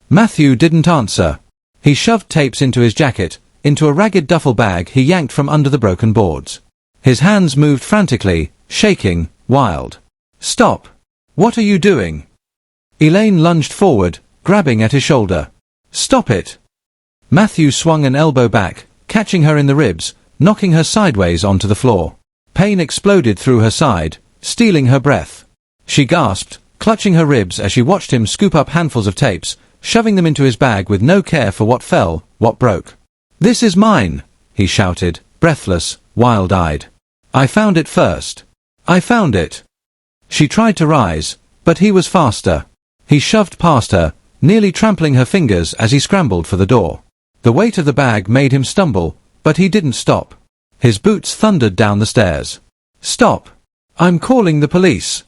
Matthew didn't answer. He shoved tapes into his jacket, into a ragged duffel bag he yanked from under the broken boards. His hands moved frantically, shaking, wild. Stop! What are you doing? Elaine lunged forward, grabbing at his shoulder. Stop it! Matthew swung an elbow back, catching her in the ribs, knocking her sideways onto the floor. Pain exploded through her side, stealing her breath. She gasped, clutching her ribs as she watched him scoop up handfuls of tapes, shoving them into his bag with no care for what fell, what broke. This is mine, he shouted, breathless, wild-eyed. I found it first. I found it. She tried to rise, but he was faster. He shoved past her, nearly trampling her fingers as he scrambled for the door. The weight of the bag made him stumble, but he didn't stop. His boots thundered down the stairs. "Stop! I'm calling the police!"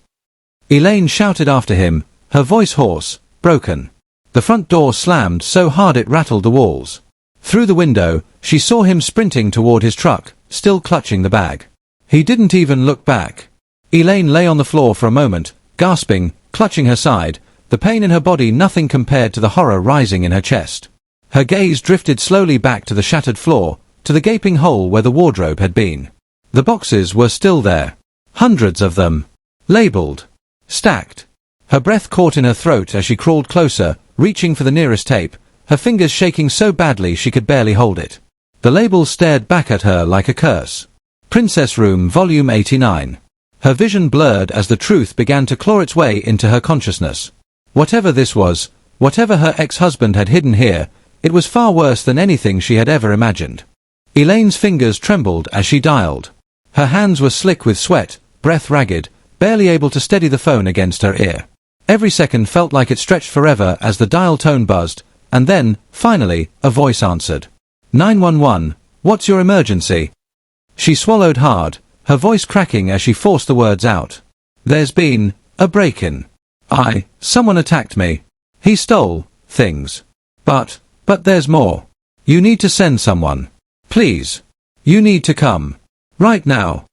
Elaine shouted after him, her voice hoarse, broken. The front door slammed so hard it rattled the walls. Through the window, she saw him sprinting toward his truck, still clutching the bag. He didn't even look back. Elaine lay on the floor for a moment, gasping, clutching her side, the pain in her body nothing compared to the horror rising in her chest. Her gaze drifted slowly back to the shattered floor, to the gaping hole where the wardrobe had been. The boxes were still there. Hundreds of them. Labeled. Stacked. Her breath caught in her throat as she crawled closer, reaching for the nearest tape, her fingers shaking so badly she could barely hold it. The label stared back at her like a curse. Princess Room, Volume 89. Her vision blurred as the truth began to claw its way into her consciousness. Whatever this was, whatever her ex-husband had hidden here, it was far worse than anything she had ever imagined. Elaine's fingers trembled as she dialed. Her hands were slick with sweat, breath ragged, barely able to steady the phone against her ear. Every second felt like it stretched forever as the dial tone buzzed, and then, finally, a voice answered. 911, what's your emergency? She swallowed hard, her voice cracking as she forced the words out. There's been a break-in. Someone attacked me. He stole things. But there's more. You need to send someone. Please. You need to come. Right now.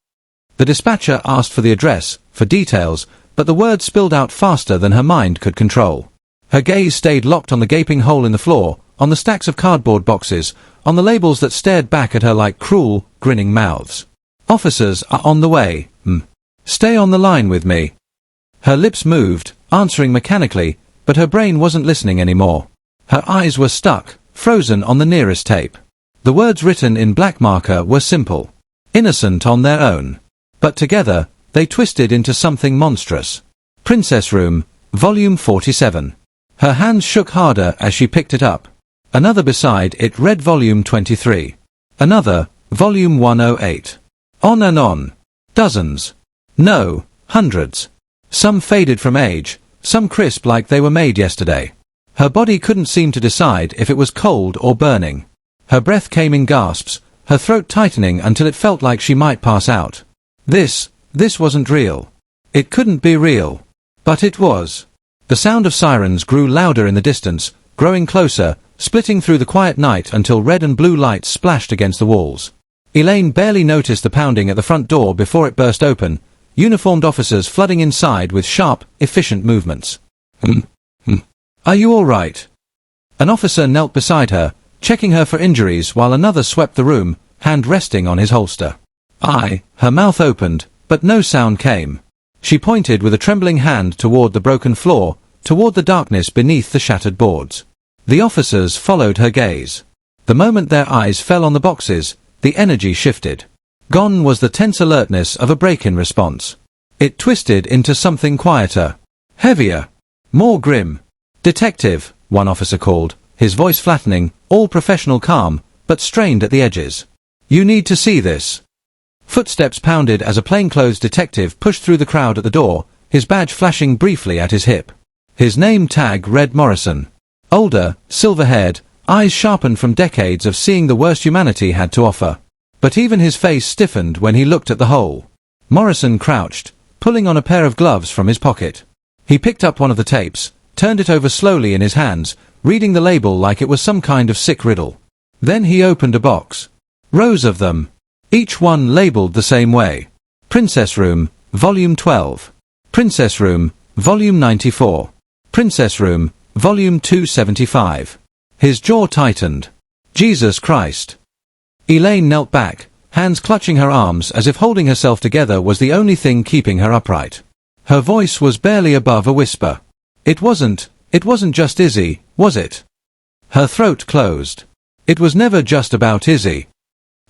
The dispatcher asked for the address, for details, but the words spilled out faster than her mind could control. Her gaze stayed locked on the gaping hole in the floor, on the stacks of cardboard boxes, on the labels that stared back at her like cruel, grinning mouths. Officers are on the way. Stay on the line with me. Her lips moved, answering mechanically, but her brain wasn't listening anymore. Her eyes were stuck, frozen on the nearest tape. The words written in black marker were simple. Innocent on their own. But together, they twisted into something monstrous. Princess Room, Volume 47. Her hands shook harder as she picked it up. Another beside it read Volume 23. Another, Volume 108. On and on. Dozens. No, hundreds. Some faded from age, some crisp like they were made yesterday. Her body couldn't seem to decide if it was cold or burning. Her breath came in gasps, her throat tightening until it felt like she might pass out. This wasn't real. It couldn't be real. But it was. The sound of sirens grew louder in the distance, growing closer, splitting through the quiet night until red and blue lights splashed against the walls. Elaine barely noticed the pounding at the front door before it burst open, uniformed officers flooding inside with sharp, efficient movements. Are you all right? An officer knelt beside her, checking her for injuries while another swept the room, hand resting on his holster. Her mouth opened, but no sound came. She pointed with a trembling hand toward the broken floor, toward the darkness beneath the shattered boards. The officers followed her gaze. The moment their eyes fell on the boxes, the energy shifted. Gone was the tense alertness of a break-in response. It twisted into something quieter. Heavier. More grim. Detective, one officer called, his voice flattening, all professional calm, but strained at the edges. You need to see this. Footsteps pounded as a plainclothes detective pushed through the crowd at the door, his badge flashing briefly at his hip. His name tag read Morrison. Older, silver-haired, eyes sharpened from decades of seeing the worst humanity had to offer. But even his face stiffened when he looked at the hole. Morrison crouched, pulling on a pair of gloves from his pocket. He picked up one of the tapes, turned it over slowly in his hands, reading the label like it was some kind of sick riddle. Then he opened a box. Rows of them. Each one labeled the same way. Princess Room, Volume 12. Princess Room, Volume 94. Princess Room, Volume 275. His jaw tightened. Jesus Christ. Elaine knelt back, hands clutching her arms as if holding herself together was the only thing keeping her upright. Her voice was barely above a whisper. It wasn't just Izzy, was it? Her throat closed. It was never just about Izzy.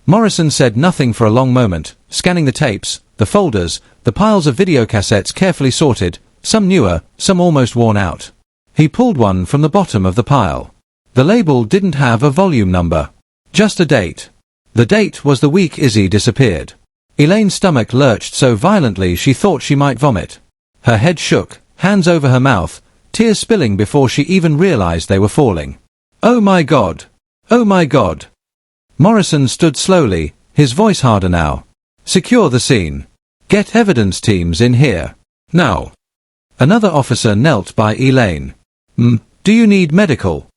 Morrison said nothing for a long moment, scanning the tapes, the folders, the piles of videocassettes carefully sorted, some newer, some almost worn out. He pulled one from the bottom of the pile. The label didn't have a volume number. Just a date. The date was the week Izzy disappeared. Elaine's stomach lurched so violently she thought she might vomit. Her head shook, hands over her mouth, tears spilling before she even realized they were falling. Oh my God! Oh my God. Morrison stood slowly, his voice harder now. Secure the scene. Get evidence teams in here. Now. Another officer knelt by Elaine. Do you need medical?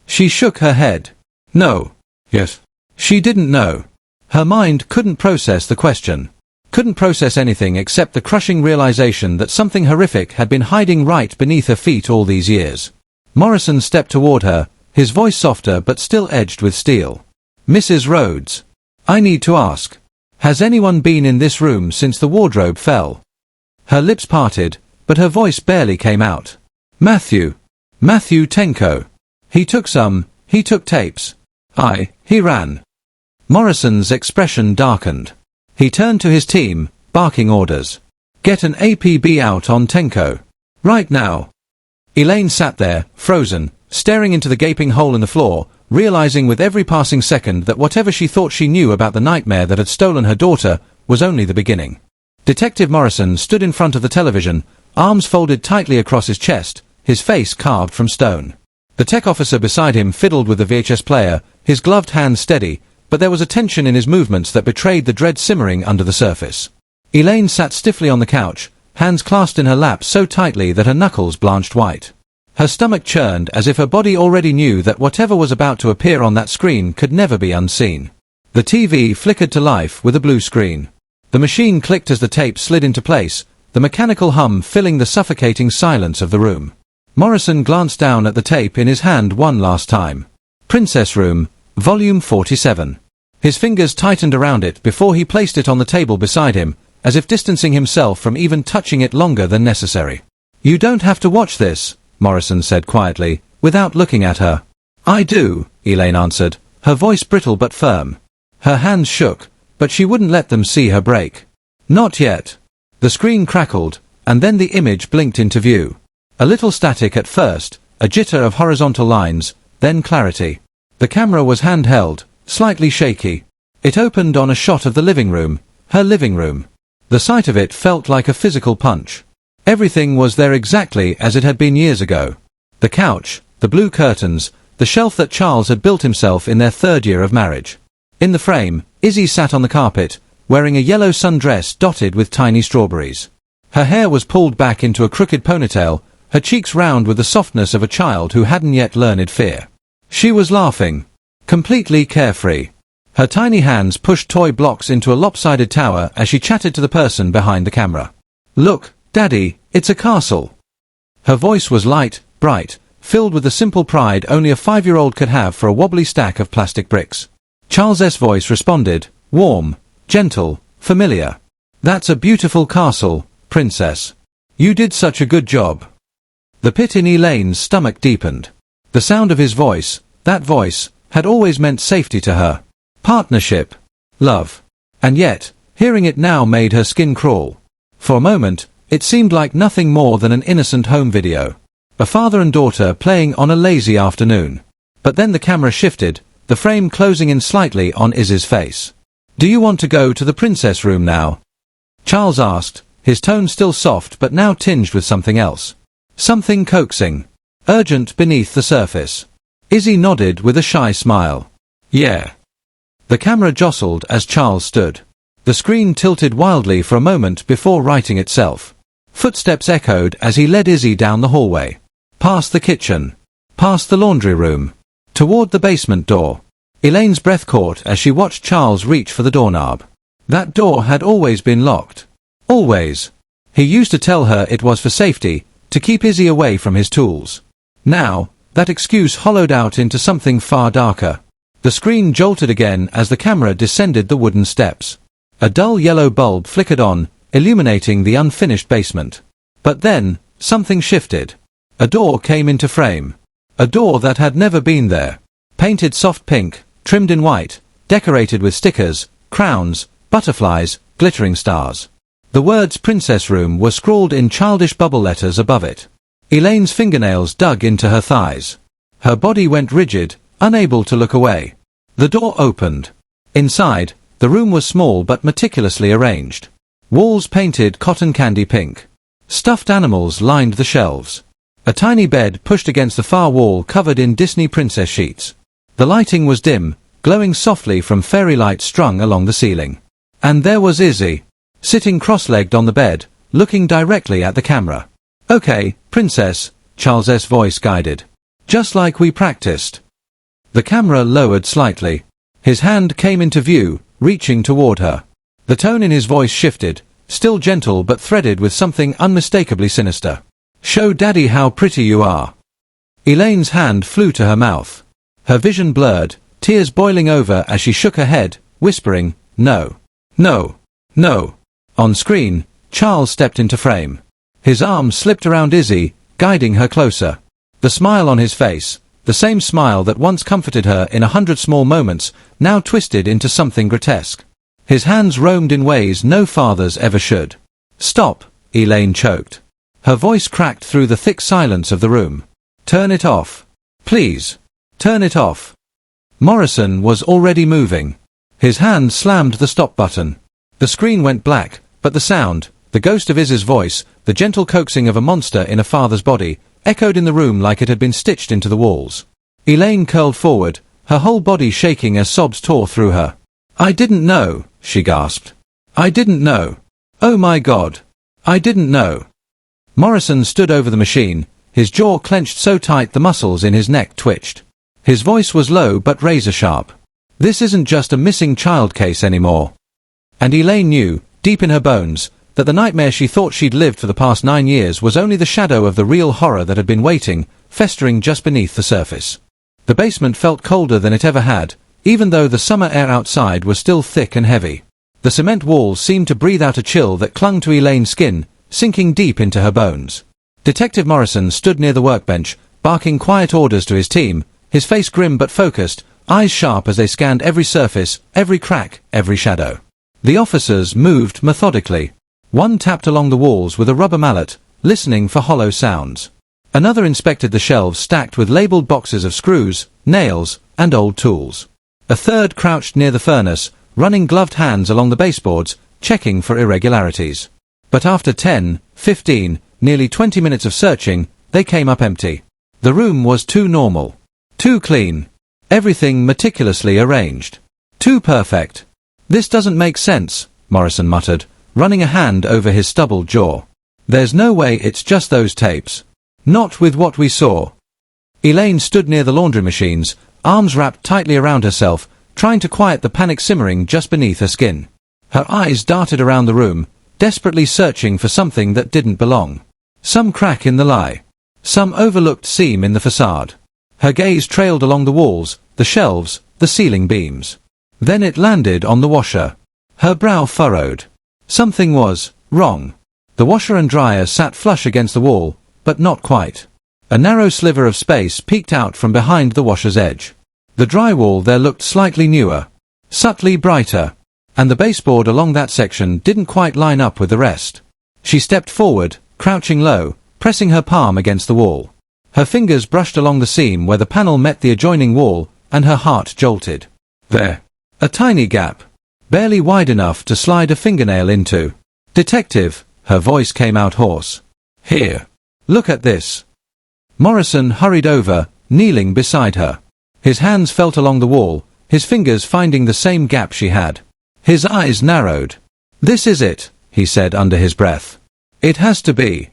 She shook her head. No. Yes. She didn't know. Her mind couldn't process the question. Couldn't process anything except the crushing realization that something horrific had been hiding right beneath her feet all these years. Morrison stepped toward her, his voice softer but still edged with steel. Mrs. Rhodes. I need to ask. Has anyone been in this room since the wardrobe fell? Her lips parted, but her voice barely came out. Matthew Tenko. He took tapes. He ran. Morrison's expression darkened. He turned to his team, barking orders. Get an APB out on Tenko. Right now. Elaine sat there, frozen, staring into the gaping hole in the floor, realizing with every passing second that whatever she thought she knew about the nightmare that had stolen her daughter was only the beginning. Detective Morrison stood in front of the television, arms folded tightly across his chest, his face carved from stone. The tech officer beside him fiddled with the VHS player, his gloved hand steady, but there was a tension in his movements that betrayed the dread simmering under the surface. Elaine sat stiffly on the couch, hands clasped in her lap so tightly that her knuckles blanched white. Her stomach churned as if her body already knew that whatever was about to appear on that screen could never be unseen. The TV flickered to life with a blue screen. The machine clicked as the tape slid into place, the mechanical hum filling the suffocating silence of the room. Morrison glanced down at the tape in his hand one last time. Princess Room, Volume 47. His fingers tightened around it before he placed it on the table beside him, as if distancing himself from even touching it longer than necessary. You don't have to watch this, Morrison said quietly, without looking at her. I do, Elaine answered, her voice brittle but firm. Her hands shook, but she wouldn't let them see her break. Not yet. The screen crackled, and then the image blinked into view. A little static at first, a jitter of horizontal lines, then clarity. The camera was handheld, slightly shaky. It opened on a shot of the living room, her living room. The sight of it felt like a physical punch. Everything was there exactly as it had been years ago. The couch, the blue curtains, the shelf that Charles had built himself in their 3rd year of marriage. In the frame, Izzy sat on the carpet, wearing a yellow sundress dotted with tiny strawberries. Her hair was pulled back into a crooked ponytail, her cheeks round with the softness of a child who hadn't yet learned fear. She was laughing. Completely carefree. Her tiny hands pushed toy blocks into a lopsided tower as she chatted to the person behind the camera. Look, Daddy, it's a castle. Her voice was light, bright, filled with the simple pride only a 5-year-old could have for a wobbly stack of plastic bricks. Charles's voice responded, warm, gentle, familiar. That's a beautiful castle, Princess. You did such a good job. The pit in Elaine's stomach deepened. The sound of his voice, that voice, had always meant safety to her. Partnership. Love. And yet, hearing it now made her skin crawl. For a moment, it seemed like nothing more than an innocent home video. A father and daughter playing on a lazy afternoon. But then the camera shifted, the frame closing in slightly on Izzy's face. Do you want to go to the princess room now? Charles asked, his tone still soft but now tinged with something else. Something coaxing. Urgent beneath the surface. Izzy nodded with a shy smile. Yeah. The camera jostled as Charles stood. The screen tilted wildly for a moment before righting itself. Footsteps echoed as he led Izzy down the hallway. Past the kitchen. Past the laundry room. Toward the basement door. Elaine's breath caught as she watched Charles reach for the doorknob. That door had always been locked. Always. He used to tell her it was for safety, to keep Izzy away from his tools. Now, that excuse hollowed out into something far darker. The screen jolted again as the camera descended the wooden steps. A dull yellow bulb flickered on, illuminating the unfinished basement. But then, something shifted. A door came into frame. A door that had never been there. Painted soft pink, trimmed in white, decorated with stickers, crowns, butterflies, glittering stars. The words Princess Room were scrawled in childish bubble letters above it. Elaine's fingernails dug into her thighs. Her body went rigid, unable to look away. The door opened. Inside, the room was small but meticulously arranged. Walls painted cotton candy pink. Stuffed animals lined the shelves. A tiny bed pushed against the far wall covered in Disney princess sheets. The lighting was dim, glowing softly from fairy lights strung along the ceiling. And there was Izzy, sitting cross-legged on the bed, looking directly at the camera. "Okay, princess," Charles's voice guided. "Just like we practiced." The camera lowered slightly. His hand came into view, reaching toward her. The tone in his voice shifted, still gentle but threaded with something unmistakably sinister. "Show Daddy how pretty you are." Elaine's hand flew to her mouth. Her vision blurred, tears boiling over as she shook her head, whispering, "No. No. No." On screen, Charles stepped into frame. His arm slipped around Izzy, guiding her closer. The smile on his face, the same smile that once comforted her in 100 small moments, now twisted into something grotesque. His hands roamed in ways no father's ever should. "Stop," Elaine choked. Her voice cracked through the thick silence of the room. "Turn it off. Please. Turn it off." Morrison was already moving. His hand slammed the stop button. The screen went black, but the sound, the ghost of Izzy's voice, the gentle coaxing of a monster in a father's body, echoed in the room like it had been stitched into the walls. Elaine curled forward, her whole body shaking as sobs tore through her. "I didn't know," she gasped. "I didn't know. Oh my God. I didn't know." Morrison stood over the machine, his jaw clenched so tight the muscles in his neck twitched. His voice was low but razor-sharp. "This isn't just a missing child case anymore." And Elaine knew, deep in her bones, that the nightmare she thought she'd lived for the past 9 years was only the shadow of the real horror that had been waiting, festering just beneath the surface. The basement felt colder than it ever had, even though the summer air outside was still thick and heavy. The cement walls seemed to breathe out a chill that clung to Elaine's skin, sinking deep into her bones. Detective Morrison stood near the workbench, barking quiet orders to his team, his face grim but focused, eyes sharp as they scanned every surface, every crack, every shadow. The officers moved methodically. One tapped along the walls with a rubber mallet, listening for hollow sounds. Another inspected the shelves stacked with labeled boxes of screws, nails, and old tools. A third crouched near the furnace, running gloved hands along the baseboards, checking for irregularities. But after 10, 15, nearly 20 minutes of searching, they came up empty. The room was too normal. Too clean. Everything meticulously arranged. Too perfect. "This doesn't make sense," Morrison muttered, running a hand over his stubbled jaw. "There's no way it's just those tapes. Not with what we saw." Elaine stood near the laundry machines, arms wrapped tightly around herself, trying to quiet the panic simmering just beneath her skin. Her eyes darted around the room, desperately searching for something that didn't belong. Some crack in the lie. Some overlooked seam in the facade. Her gaze trailed along the walls, the shelves, the ceiling beams. Then it landed on the washer. Her brow furrowed. Something was wrong. The washer and dryer sat flush against the wall, but not quite. A narrow sliver of space peeked out from behind the washer's edge. The drywall there looked slightly newer, subtly brighter, and the baseboard along that section didn't quite line up with the rest. She stepped forward, crouching low, pressing her palm against the wall. Her fingers brushed along the seam where the panel met the adjoining wall, and her heart jolted. There. A tiny gap. Barely wide enough to slide a fingernail into. "Detective," her voice came out hoarse. "Here. Look at this." Morrison hurried over, kneeling beside her. His hands felt along the wall, his fingers finding the same gap she had. His eyes narrowed. "This is it," he said under his breath. "It has to be."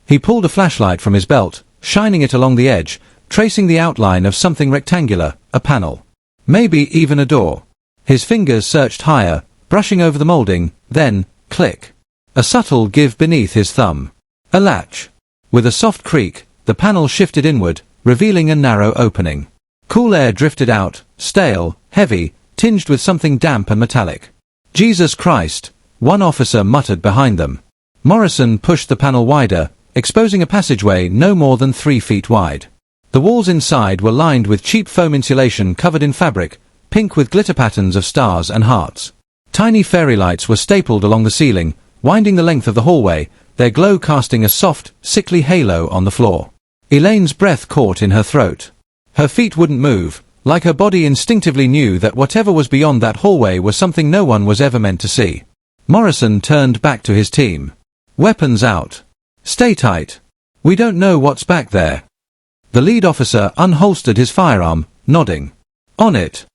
He pulled a flashlight from his belt, shining it along the edge, tracing the outline of something rectangular, a panel. Maybe even a door. His fingers searched higher, brushing over the molding, then, click. A subtle give beneath his thumb. A latch. With a soft creak, the panel shifted inward, revealing a narrow opening. Cool air drifted out, stale, heavy, tinged with something damp and metallic. "Jesus Christ," one officer muttered behind them. Morrison pushed the panel wider, exposing a passageway no more than 3 feet wide. The walls inside were lined with cheap foam insulation covered in fabric, pink with glitter patterns of stars and hearts. Tiny fairy lights were stapled along the ceiling, winding the length of the hallway, their glow casting a soft, sickly halo on the floor. Elaine's breath caught in her throat. Her feet wouldn't move, like her body instinctively knew that whatever was beyond that hallway was something no one was ever meant to see. Morrison turned back to his team. "Weapons out. Stay tight. We don't know what's back there." The lead officer unholstered his firearm, nodding. On it.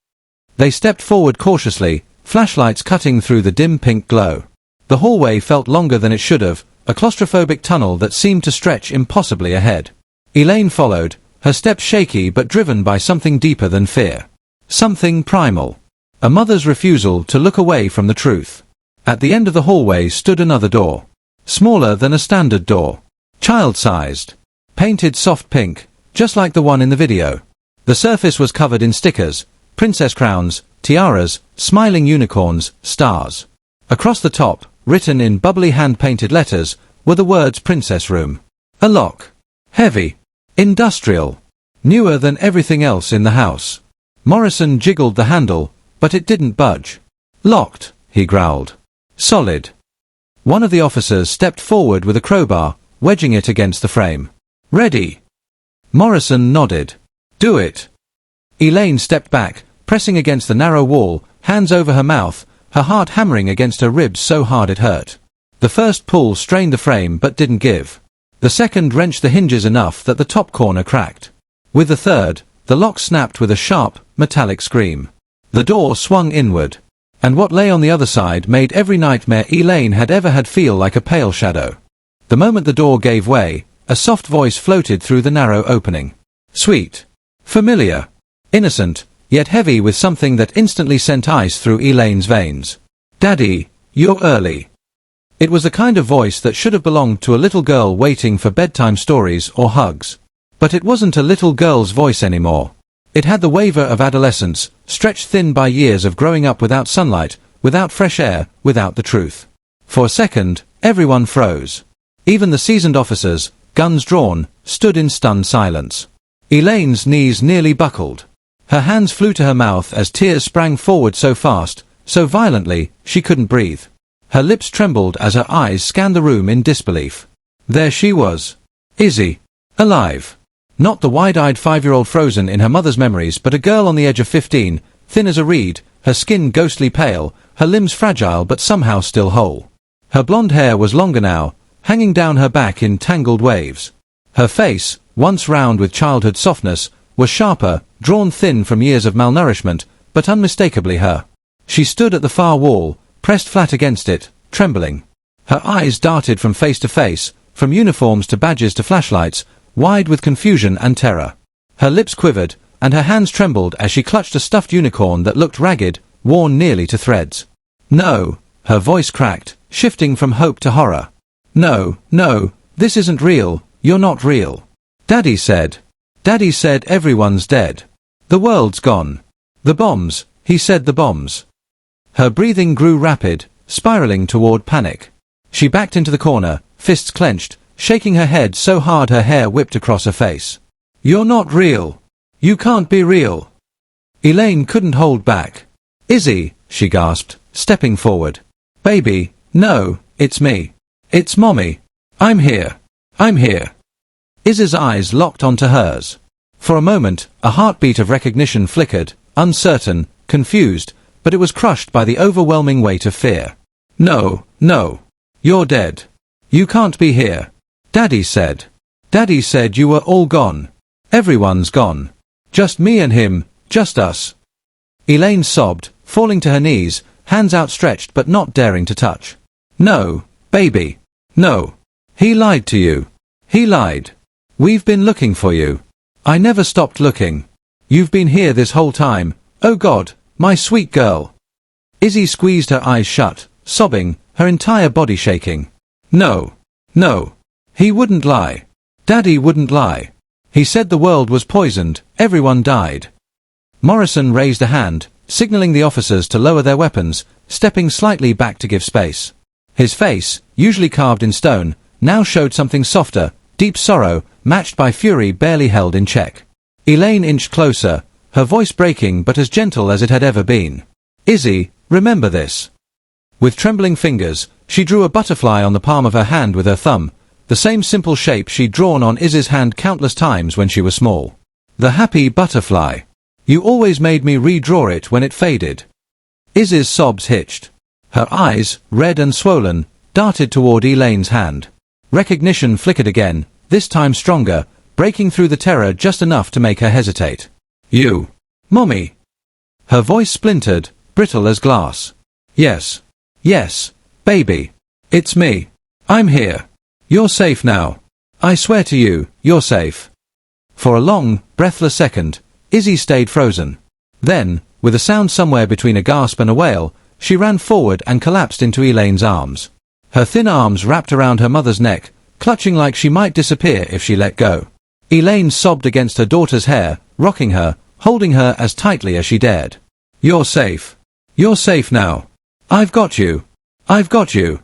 They stepped forward cautiously, flashlights cutting through the dim pink glow. The hallway felt longer than it should have, a claustrophobic tunnel that seemed to stretch impossibly ahead. Elaine followed, her steps shaky but driven by something deeper than fear. Something primal. A mother's refusal to look away from the truth. At the end of the hallway stood another door. Smaller than a standard door. Child-sized. Painted soft pink, just like the one in the video. The surface was covered in stickers, princess crowns, tiaras, smiling unicorns, stars. Across the top, written in bubbly hand-painted letters, were the words Princess Room. A lock. Heavy. Industrial. Newer than everything else in the house. Morrison jiggled the handle, but it didn't budge. Locked, he growled. Solid. One of the officers stepped forward with a crowbar, wedging it against the frame. Ready. Morrison nodded. Do it. Elaine stepped back, pressing against the narrow wall, hands over her mouth, her heart hammering against her ribs so hard it hurt. The first pull strained the frame but didn't give. The second wrenched the hinges enough that the top corner cracked. With the third, the lock snapped with a sharp, metallic scream. The door swung inward. And what lay on the other side made every nightmare Elaine had ever had feel like a pale shadow. The moment the door gave way, a soft voice floated through the narrow opening. Sweet. Familiar. Innocent, yet heavy with something that instantly sent ice through Elaine's veins. Daddy, you're early. It was the kind of voice that should have belonged to a little girl waiting for bedtime stories or hugs. But it wasn't a little girl's voice anymore. It had the waver of adolescence, stretched thin by years of growing up without sunlight, without fresh air, without the truth. For a second, everyone froze. Even the seasoned officers, guns drawn, stood in stunned silence. Elaine's knees nearly buckled. Her hands flew to her mouth as tears sprang forward so fast, so violently, she couldn't breathe. Her lips trembled as her eyes scanned the room in disbelief. There she was. Izzy. Alive. Not the wide-eyed 5-year-old frozen in her mother's memories, but a girl on the edge of 15, thin as a reed, her skin ghostly pale, her limbs fragile but somehow still whole. Her blonde hair was longer now, hanging down her back in tangled waves. Her face, once round with childhood softness, was sharper, drawn thin from years of malnourishment, but unmistakably her. She stood at the far wall, pressed flat against it, trembling. Her eyes darted from face to face, from uniforms to badges to flashlights, wide with confusion and terror. Her lips quivered, and her hands trembled as she clutched a stuffed unicorn that looked ragged, worn nearly to threads. No, her voice cracked, shifting from hope to horror. No, no, this isn't real, you're not real. Daddy said everyone's dead. The world's gone. The bombs, he said the bombs. Her breathing grew rapid, spiraling toward panic. She backed into the corner, fists clenched, shaking her head so hard her hair whipped across her face. You're not real. You can't be real. Elaine couldn't hold back. Izzy, she gasped, stepping forward. Baby, no, it's me. It's Mommy. I'm here. I'm here. Izzy's eyes locked onto hers. For a moment, a heartbeat of recognition flickered, uncertain, confused, but it was crushed by the overwhelming weight of fear. No, no. You're dead. You can't be here. Daddy said. Daddy said you were all gone. Everyone's gone. Just me and him, just us. Elaine sobbed, falling to her knees, hands outstretched but not daring to touch. No, baby. No. He lied to you. He lied. We've been looking for you. I never stopped looking. You've been here this whole time. Oh God, my sweet girl. Izzy squeezed her eyes shut, sobbing, her entire body shaking. No. No. He wouldn't lie. Daddy wouldn't lie. He said the world was poisoned, everyone died. Morrison raised a hand, signaling the officers to lower their weapons, stepping slightly back to give space. His face, usually carved in stone, now showed something softer, deep sorrow, matched by fury barely held in check. Elaine inched closer, her voice breaking but as gentle as it had ever been. Izzy, remember this. With trembling fingers, she drew a butterfly on the palm of her hand with her thumb, the same simple shape she'd drawn on Izzy's hand countless times when she was small. The happy butterfly. You always made me redraw it when it faded. Izzy's sobs hitched. Her eyes, red and swollen, darted toward Elaine's hand. Recognition flickered again, this time stronger, breaking through the terror just enough to make her hesitate. You. Mommy. Her voice splintered, brittle as glass. Yes. Yes, baby. It's me. I'm here. You're safe now. I swear to you, you're safe. For a long, breathless second, Izzy stayed frozen. Then, with a sound somewhere between a gasp and a wail, she ran forward and collapsed into Elaine's arms. Her thin arms wrapped around her mother's neck, clutching like she might disappear if she let go. Elaine sobbed against her daughter's hair, rocking her, holding her as tightly as she dared. You're safe. You're safe now. I've got you. I've got you.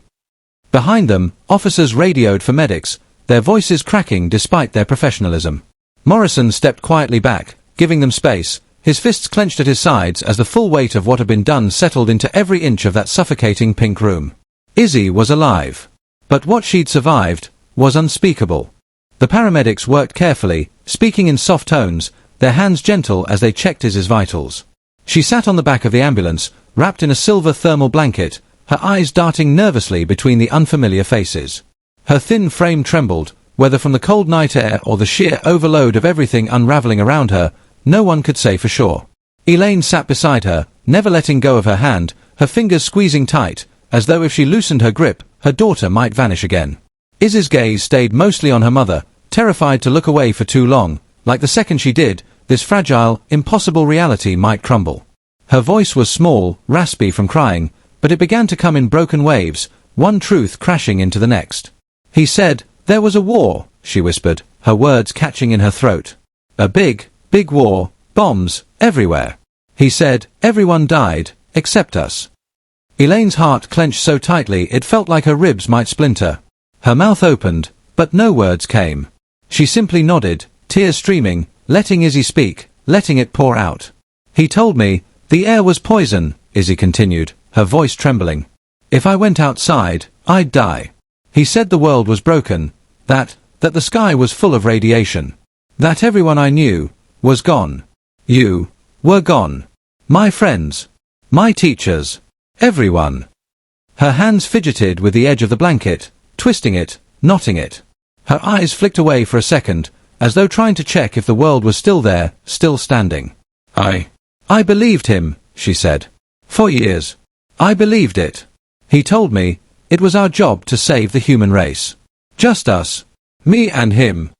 Behind them, officers radioed for medics, their voices cracking despite their professionalism. Morrison stepped quietly back, giving them space, his fists clenched at his sides as the full weight of what had been done settled into every inch of that suffocating pink room. Izzy was alive. But what she'd survived was unspeakable. The paramedics worked carefully, speaking in soft tones, their hands gentle as they checked Izzy's vitals. She sat on the back of the ambulance, wrapped in a silver thermal blanket, her eyes darting nervously between the unfamiliar faces. Her thin frame trembled, whether from the cold night air or the sheer overload of everything unraveling around her, no one could say for sure. Elaine sat beside her, never letting go of her hand, her fingers squeezing tight, as though if she loosened her grip, her daughter might vanish again. Izzy's gaze stayed mostly on her mother, terrified to look away for too long, like the second she did, this fragile, impossible reality might crumble. Her voice was small, raspy from crying, but it began to come in broken waves, one truth crashing into the next. He said, "There was a war," she whispered, her words catching in her throat. "A big, big war, bombs, everywhere." He said, "Everyone died, except us." Elaine's heart clenched so tightly it felt like her ribs might splinter. Her mouth opened, but no words came. She simply nodded, tears streaming, letting Izzy speak, letting it pour out. "He told me, the air was poison," Izzy continued, her voice trembling. "If I went outside, I'd die. He said the world was broken, that the sky was full of radiation. That everyone I knew was gone. You were gone. My friends. My teachers. Everyone." Her hands fidgeted with the edge of the blanket, twisting it, knotting it. Her eyes flicked away for a second, as though trying to check if the world was still there, still standing. I believed him," she said. "For years. I believed it. He told me it was our job to save the human race. Just us. Me and him."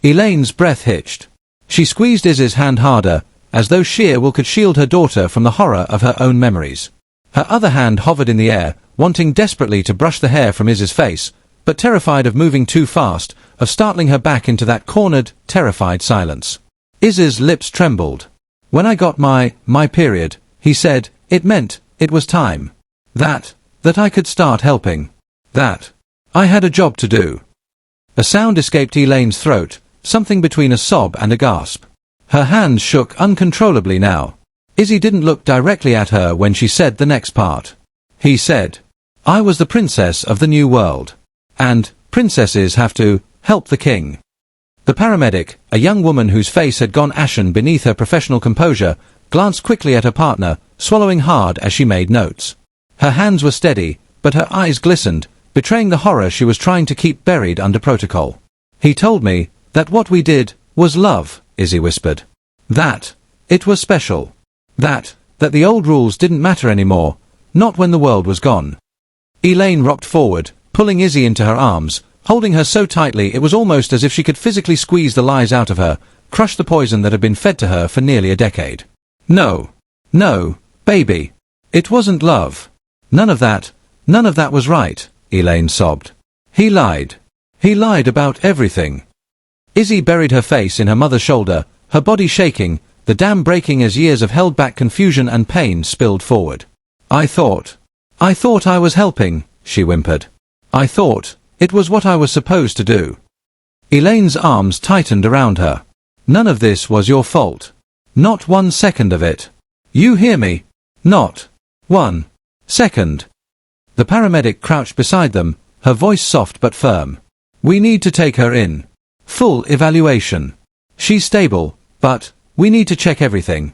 Elaine's breath hitched. She squeezed Izzy's hand harder, as though sheer will could shield her daughter from the horror of her own memories. Her other hand hovered in the air, wanting desperately to brush the hair from Izzy's face, but terrified of moving too fast, of startling her back into that cornered, terrified silence. Izzy's lips trembled. "When I got my period," he said, "it meant it was time. That I could start helping. That I had a job to do." A sound escaped Elaine's throat, something between a sob and a gasp. Her hands shook uncontrollably now. Izzy didn't look directly at her when she said the next part. He said, "I was the princess of the new world. And princesses have to help the king." The paramedic, a young woman whose face had gone ashen beneath her professional composure, glanced quickly at her partner, swallowing hard as she made notes. Her hands were steady, but her eyes glistened, betraying the horror she was trying to keep buried under protocol. "He told me that what we did was love," Izzy whispered. "That it was special. That the old rules didn't matter anymore, not when the world was gone." Elaine rocked forward, pulling Izzy into her arms, holding her so tightly it was almost as if she could physically squeeze the lies out of her, crush the poison that had been fed to her for nearly a decade. No, baby. It wasn't love. None of that was right," Elaine sobbed. He lied about everything." Izzy buried her face in her mother's shoulder, her body shaking, the dam breaking as years of held-back confusion and pain spilled forward. I thought I was helping," she whimpered. "I thought it was what I was supposed to do." Elaine's arms tightened around her. "None of this was your fault. Not 1 second of it. You hear me? Not 1 second." The paramedic crouched beside them, her voice soft but firm. "We need to take her in. Full evaluation. She's stable, but we need to check everything."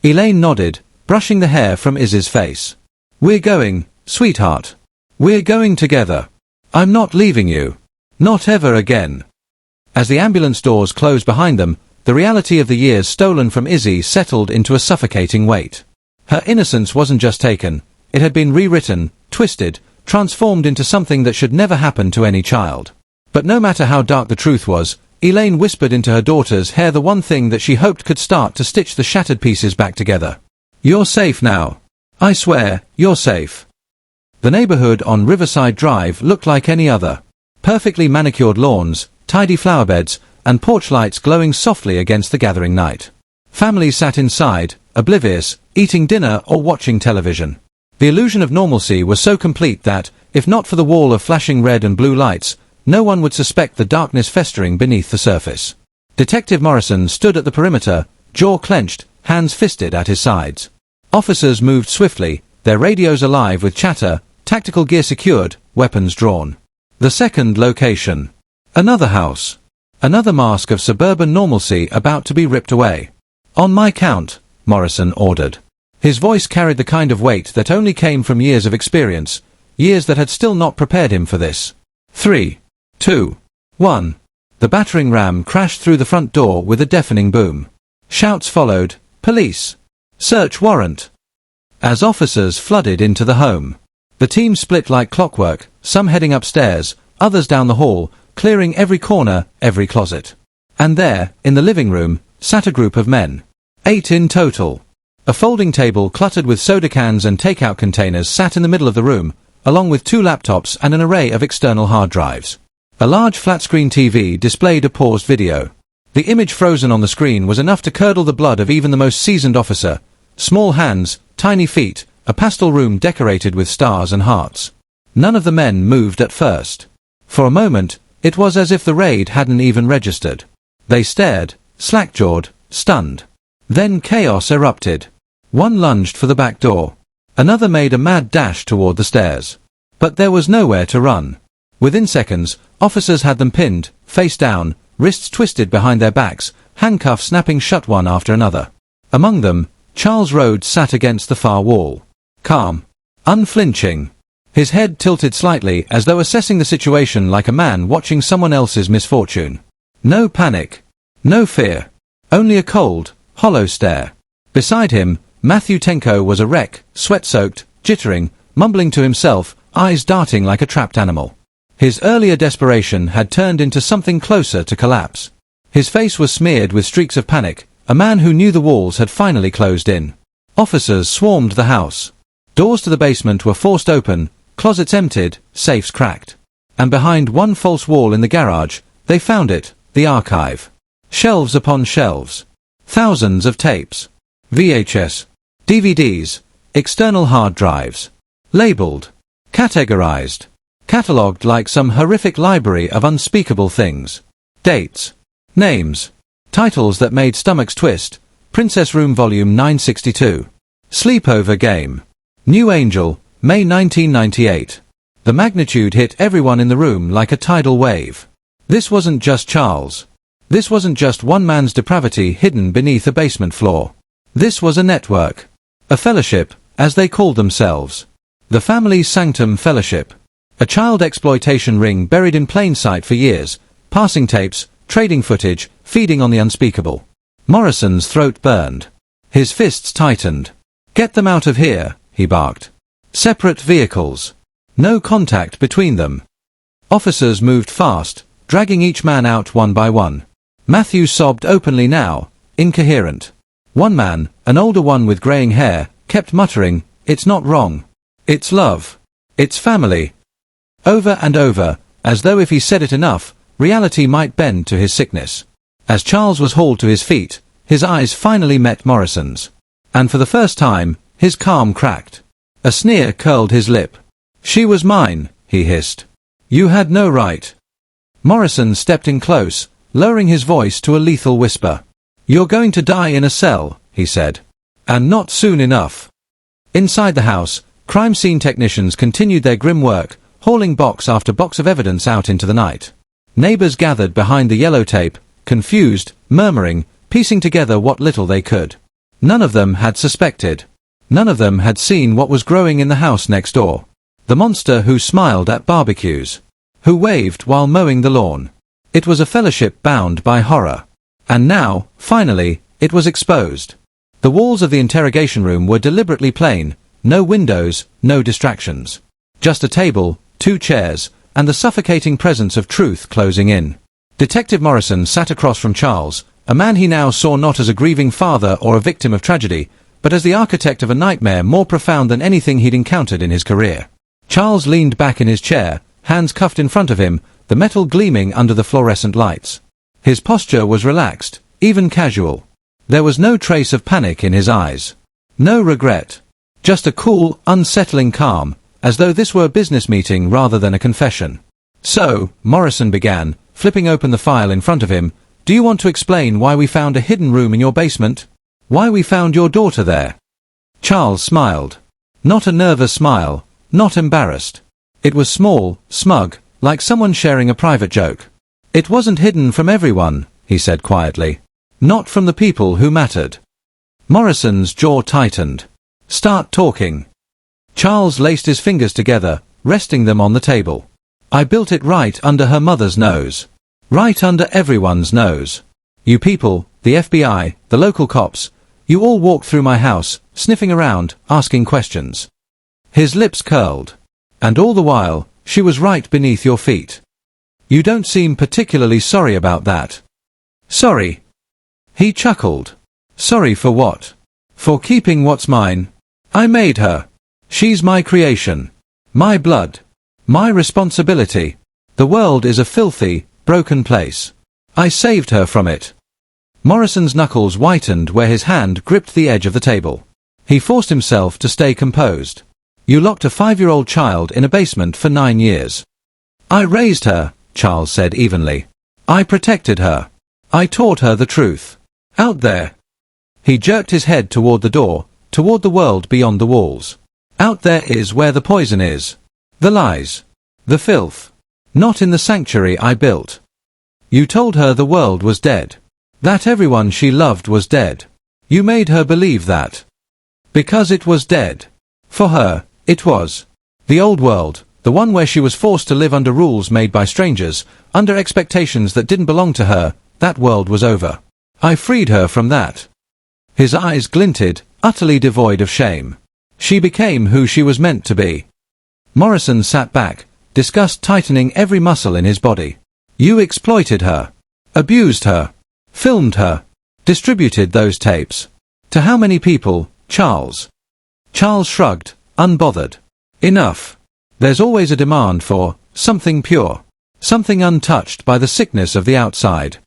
Elaine nodded, brushing the hair from Izzy's face. "We're going, sweetheart. We're going together. I'm not leaving you. Not ever again." As the ambulance doors closed behind them, the reality of the years stolen from Izzy settled into a suffocating weight. Her innocence wasn't just taken, it had been rewritten, twisted, transformed into something that should never happen to any child. But no matter how dark the truth was, Elaine whispered into her daughter's hair the one thing that she hoped could start to stitch the shattered pieces back together. "You're safe now. I swear, you're safe." The neighborhood on Riverside Drive looked like any other. Perfectly manicured lawns, tidy flowerbeds, and porch lights glowing softly against the gathering night. Families sat inside, oblivious, eating dinner or watching television. The illusion of normalcy was so complete that, if not for the wall of flashing red and blue lights, no one would suspect the darkness festering beneath the surface. Detective Morrison stood at the perimeter, jaw clenched, hands fisted at his sides. Officers moved swiftly, their radios alive with chatter, tactical gear secured, weapons drawn. The second location. Another house. Another mask of suburban normalcy about to be ripped away. "On my count," Morrison ordered. His voice carried the kind of weight that only came from years of experience, years that had still not prepared him for this. 3, 2, 1. The battering ram crashed through the front door with a deafening boom. Shouts followed, "Police! Search warrant!" As officers flooded into the home. The team split like clockwork, some heading upstairs, others down the hall, clearing every corner, every closet. And there, in the living room, sat a group of men. 8 in total. A folding table cluttered with soda cans and takeout containers sat in the middle of the room, along with 2 laptops and an array of external hard drives. A large flat-screen TV displayed a paused video. The image frozen on the screen was enough to curdle the blood of even the most seasoned officer. Small hands, tiny feet, a pastel room decorated with stars and hearts. None of the men moved at first. For a moment, it was as if the raid hadn't even registered. They stared, slack-jawed, stunned. Then chaos erupted. One lunged for the back door. Another made a mad dash toward the stairs. But there was nowhere to run. Within seconds, officers had them pinned, face down, wrists twisted behind their backs, handcuffs snapping shut one after another. Among them, Charles Rhodes sat against the far wall. Calm. Unflinching. His head tilted slightly as though assessing the situation like a man watching someone else's misfortune. No panic. No fear. Only a cold, hollow stare. Beside him, Matthew Tenko was a wreck, sweat-soaked, jittering, mumbling to himself, eyes darting like a trapped animal. His earlier desperation had turned into something closer to collapse. His face was smeared with streaks of panic, a man who knew the walls had finally closed in. Officers swarmed the house. Doors to the basement were forced open, closets emptied, safes cracked. And behind one false wall in the garage, they found it, the archive. Shelves upon shelves. Thousands of tapes. VHS. DVDs. External hard drives. Labeled. Categorized. Catalogued like some horrific library of unspeakable things. Dates. Names. Titles that made stomachs twist. Princess Room Volume 962. Sleepover Game. New Angel, May 1998. The magnitude hit everyone in the room like a tidal wave. This wasn't just Charles. This wasn't just one man's depravity hidden beneath a basement floor. This was a network. A fellowship, as they called themselves. The Family Sanctum Fellowship. A child exploitation ring buried in plain sight for years, passing tapes, trading footage, feeding on the unspeakable. Morrison's throat burned. His fists tightened. "Get them out of here," he barked. Separate vehicles. No contact between them. Officers moved fast, dragging each man out one by one. Matthew sobbed openly now, incoherent. One man, an older one with graying hair, kept muttering, "It's not wrong. It's love. It's family." Over and over, as though if he said it enough, reality might bend to his sickness. As Charles was hauled to his feet, his eyes finally met Morrison's. And for the first time, his calm cracked. A sneer curled his lip. "She was mine," he hissed. "You had no right." Morrison stepped in close, lowering his voice to a lethal whisper. "You're going to die in a cell," he said. "And not soon enough." Inside the house, crime scene technicians continued their grim work, hauling box after box of evidence out into the night. Neighbors gathered behind the yellow tape, confused, murmuring, piecing together what little they could. None of them had suspected. None of them had seen what was growing in the house next door. The monster who smiled at barbecues. Who waved while mowing the lawn. It was a fellowship bound by horror. And now, finally, it was exposed. The walls of the interrogation room were deliberately plain, no windows, no distractions. Just a table, 2 chairs, and the suffocating presence of truth closing in. Detective Morrison sat across from Charles, a man he now saw not as a grieving father or a victim of tragedy, but as the architect of a nightmare more profound than anything he'd encountered in his career. Charles leaned back in his chair, hands cuffed in front of him, the metal gleaming under the fluorescent lights. His posture was relaxed, even casual. There was no trace of panic in his eyes. No regret. Just a cool, unsettling calm, as though this were a business meeting rather than a confession. "So," Morrison began, flipping open the file in front of him, "do you want to explain why we found a hidden room in your basement? Why we found your daughter there?" Charles smiled. Not a nervous smile, not embarrassed. It was small, smug, like someone sharing a private joke. "It wasn't hidden from everyone," he said quietly. "Not from the people who mattered." Morrison's jaw tightened. "Start talking." Charles laced his fingers together, resting them on the table. "I built it right under her mother's nose. Right under everyone's nose. You people, the FBI, the local cops, you all walked through my house, sniffing around, asking questions." His lips curled. "And all the while, she was right beneath your feet. You don't seem particularly sorry about that." "Sorry?" He chuckled. "Sorry for what? For keeping what's mine? I made her. She's my creation. My blood. My responsibility. The world is a filthy, broken place. I saved her from it." Morrison's knuckles whitened where his hand gripped the edge of the table. He forced himself to stay composed. "You locked a 5-year-old child in a basement for 9 years. I raised her," Charles said evenly. "I protected her. I taught her the truth. Out there." He jerked his head toward the door, toward the world beyond the walls. "Out there is where the poison is. The lies. The filth. Not in the sanctuary I built. You told her the world was dead. That everyone she loved was dead. You made her believe that. Because it was dead. For her, it was. The old world, the one where she was forced to live under rules made by strangers, under expectations that didn't belong to her, that world was over. I freed her from that." His eyes glinted, utterly devoid of shame. "She became who she was meant to be." Morrison sat back, disgust tightening every muscle in his body. "You exploited her. Abused her. Filmed her. Distributed those tapes. To how many people, Charles?" Charles shrugged, unbothered. "Enough. There's always a demand for something pure. Something untouched by the sickness of the outside."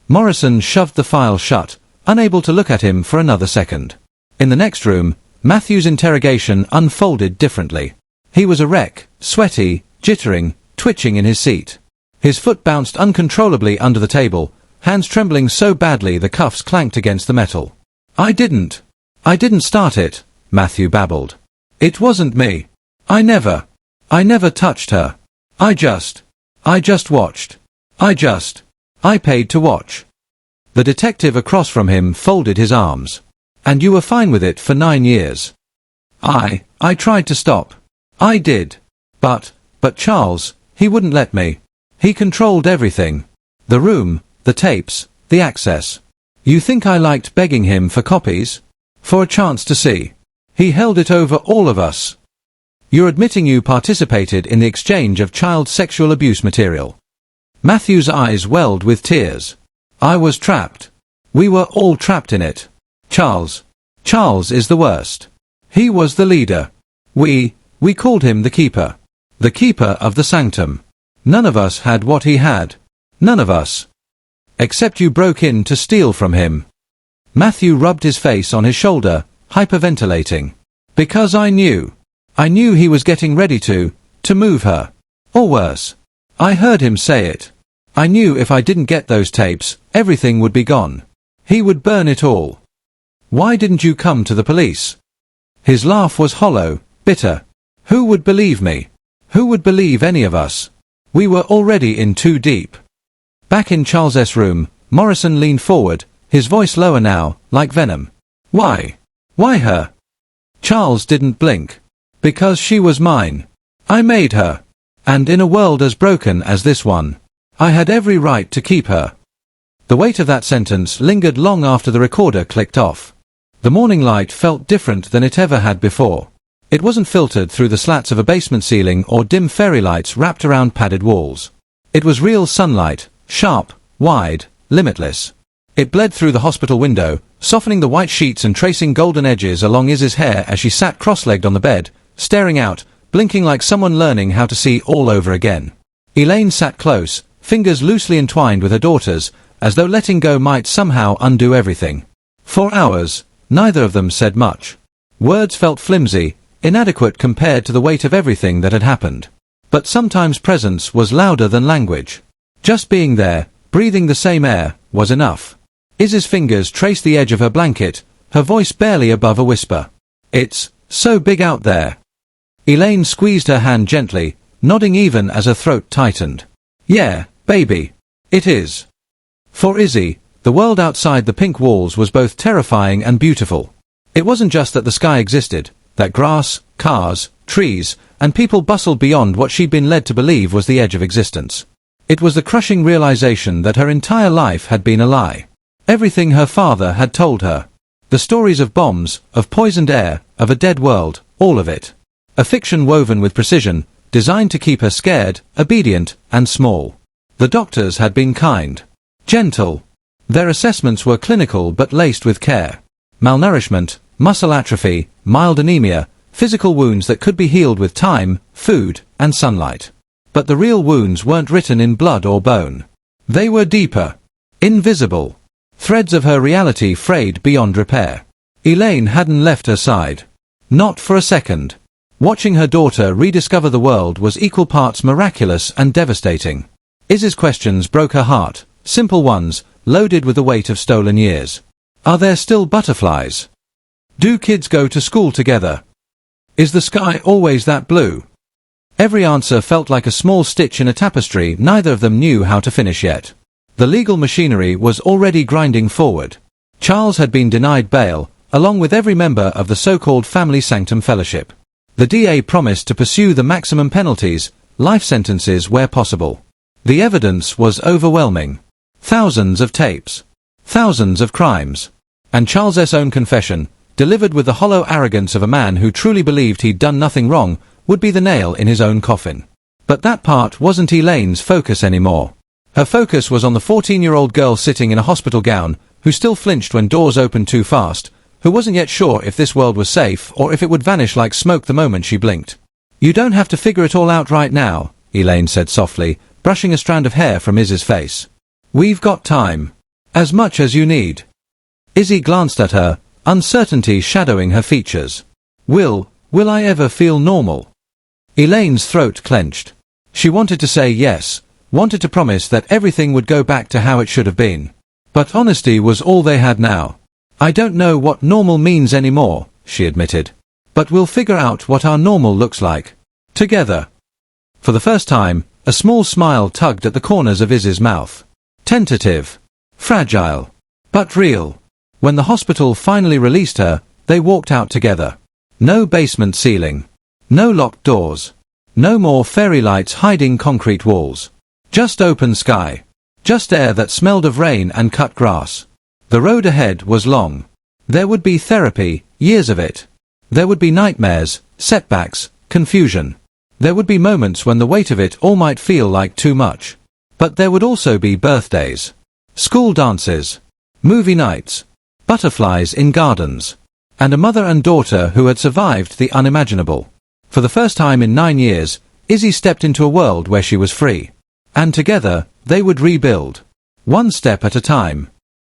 Morrison shoved the file shut, unable to look at him for another second. In the next room, Matthew's interrogation unfolded differently. He was a wreck, sweaty, jittering, twitching in his seat. His foot bounced uncontrollably under the table, hands trembling so badly the cuffs clanked against the metal. I didn't start it," Matthew babbled. "It wasn't me. I never touched her. I just watched. I paid to watch." The detective across from him folded his arms. "And you were fine with it for 9 years." I tried to stop. I did. But Charles, he wouldn't let me. He controlled everything. The room, the tapes, the access. You think I liked begging him for copies? For a chance to see? He held it over all of us. You're admitting you participated in the exchange of child sexual abuse material." Matthew's eyes welled with tears. "I was trapped. We were all trapped in it. Charles is the worst. He was the leader. We called him the keeper. The keeper of the sanctum. None of us had what he had. None of us. Except you broke in to steal from him." Matthew rubbed his face on his shoulder, hyperventilating. "Because I knew he was getting ready to move her. Or worse. I heard him say it. I knew if I didn't get those tapes, everything would be gone. He would burn it all. Why didn't you come to the police?" His laugh was hollow, bitter. "Who would believe me? Who would believe any of us? We were already in too deep." Back in Charles's room, Morrison leaned forward, his voice lower now, like venom. "Why? Why her?" Charles didn't blink. "Because she was mine. I made her. And in a world as broken as this one, I had every right to keep her." The weight of that sentence lingered long after the recorder clicked off. The morning light felt different than it ever had before. It wasn't filtered through the slats of a basement ceiling or dim fairy lights wrapped around padded walls. It was real sunlight, sharp, wide, limitless. It bled through the hospital window, softening the white sheets and tracing golden edges along Izzy's hair as she sat cross-legged on the bed, staring out, blinking like someone learning how to see all over again. Elaine sat close, fingers loosely entwined with her daughter's, as though letting go might somehow undo everything. For hours, neither of them said much. Words felt flimsy, inadequate compared to the weight of everything that had happened. But sometimes presence was louder than language. Just being there, breathing the same air, was enough. Izzy's fingers traced the edge of her blanket, her voice barely above a whisper. "It's so big out there." Elaine squeezed her hand gently, nodding even as her throat tightened. "Yeah, baby. It is." For Izzy, the world outside the pink walls was both terrifying and beautiful. It wasn't just that the sky existed, that grass, cars, trees, and people bustled beyond what she'd been led to believe was the edge of existence. It was the crushing realization that her entire life had been a lie. Everything her father had told her. The stories of bombs, of poisoned air, of a dead world, all of it. A fiction woven with precision, designed to keep her scared, obedient, and small. The doctors had been kind. Gentle. Their assessments were clinical but laced with care. Malnourishment, muscle atrophy, mild anemia, physical wounds that could be healed with time, food, and sunlight. But the real wounds weren't written in blood or bone. They were deeper. Invisible. Threads of her reality frayed beyond repair. Elaine hadn't left her side. Not for a second. Watching her daughter rediscover the world was equal parts miraculous and devastating. Izzy's questions broke her heart, simple ones, loaded with the weight of stolen years. Are there still butterflies? Do kids go to school together? Is the sky always that blue? Every answer felt like a small stitch in a tapestry neither of them knew how to finish yet. The legal machinery was already grinding forward. Charles had been denied bail, along with every member of the so-called Family Sanctum Fellowship. The DA promised to pursue the maximum penalties, life sentences where possible. The evidence was overwhelming. Thousands of tapes. Thousands of crimes. And Charles's own confession, delivered with the hollow arrogance of a man who truly believed he'd done nothing wrong, would be the nail in his own coffin. But that part wasn't Elaine's focus anymore. Her focus was on the 14-year-old girl sitting in a hospital gown, who still flinched when doors opened too fast, who wasn't yet sure if this world was safe or if it would vanish like smoke the moment she blinked. "You don't have to figure it all out right now," Elaine said softly, brushing a strand of hair from Izzy's face. "We've got time. As much as you need." Izzy glanced at her, uncertainty shadowing her features. Will I ever feel normal?" Elaine's throat clenched. She wanted to say yes, wanted to promise that everything would go back to how it should have been. But honesty was all they had now. "I don't know what normal means anymore," she admitted. "But we'll figure out what our normal looks like. Together." For the first time, a small smile tugged at the corners of Izzy's mouth. Tentative. Fragile. But real. When the hospital finally released her, they walked out together. No basement ceiling. No locked doors. No more fairy lights hiding concrete walls. Just open sky. Just air that smelled of rain and cut grass. The road ahead was long. There would be therapy, years of it. There would be nightmares, setbacks, confusion. There would be moments when the weight of it all might feel like too much. But there would also be birthdays. School dances. Movie nights. Butterflies in gardens. And a mother and daughter who had survived the unimaginable. For the first time in 9 years, Izzy stepped into a world where she was free. And together, they would rebuild. One step at a time.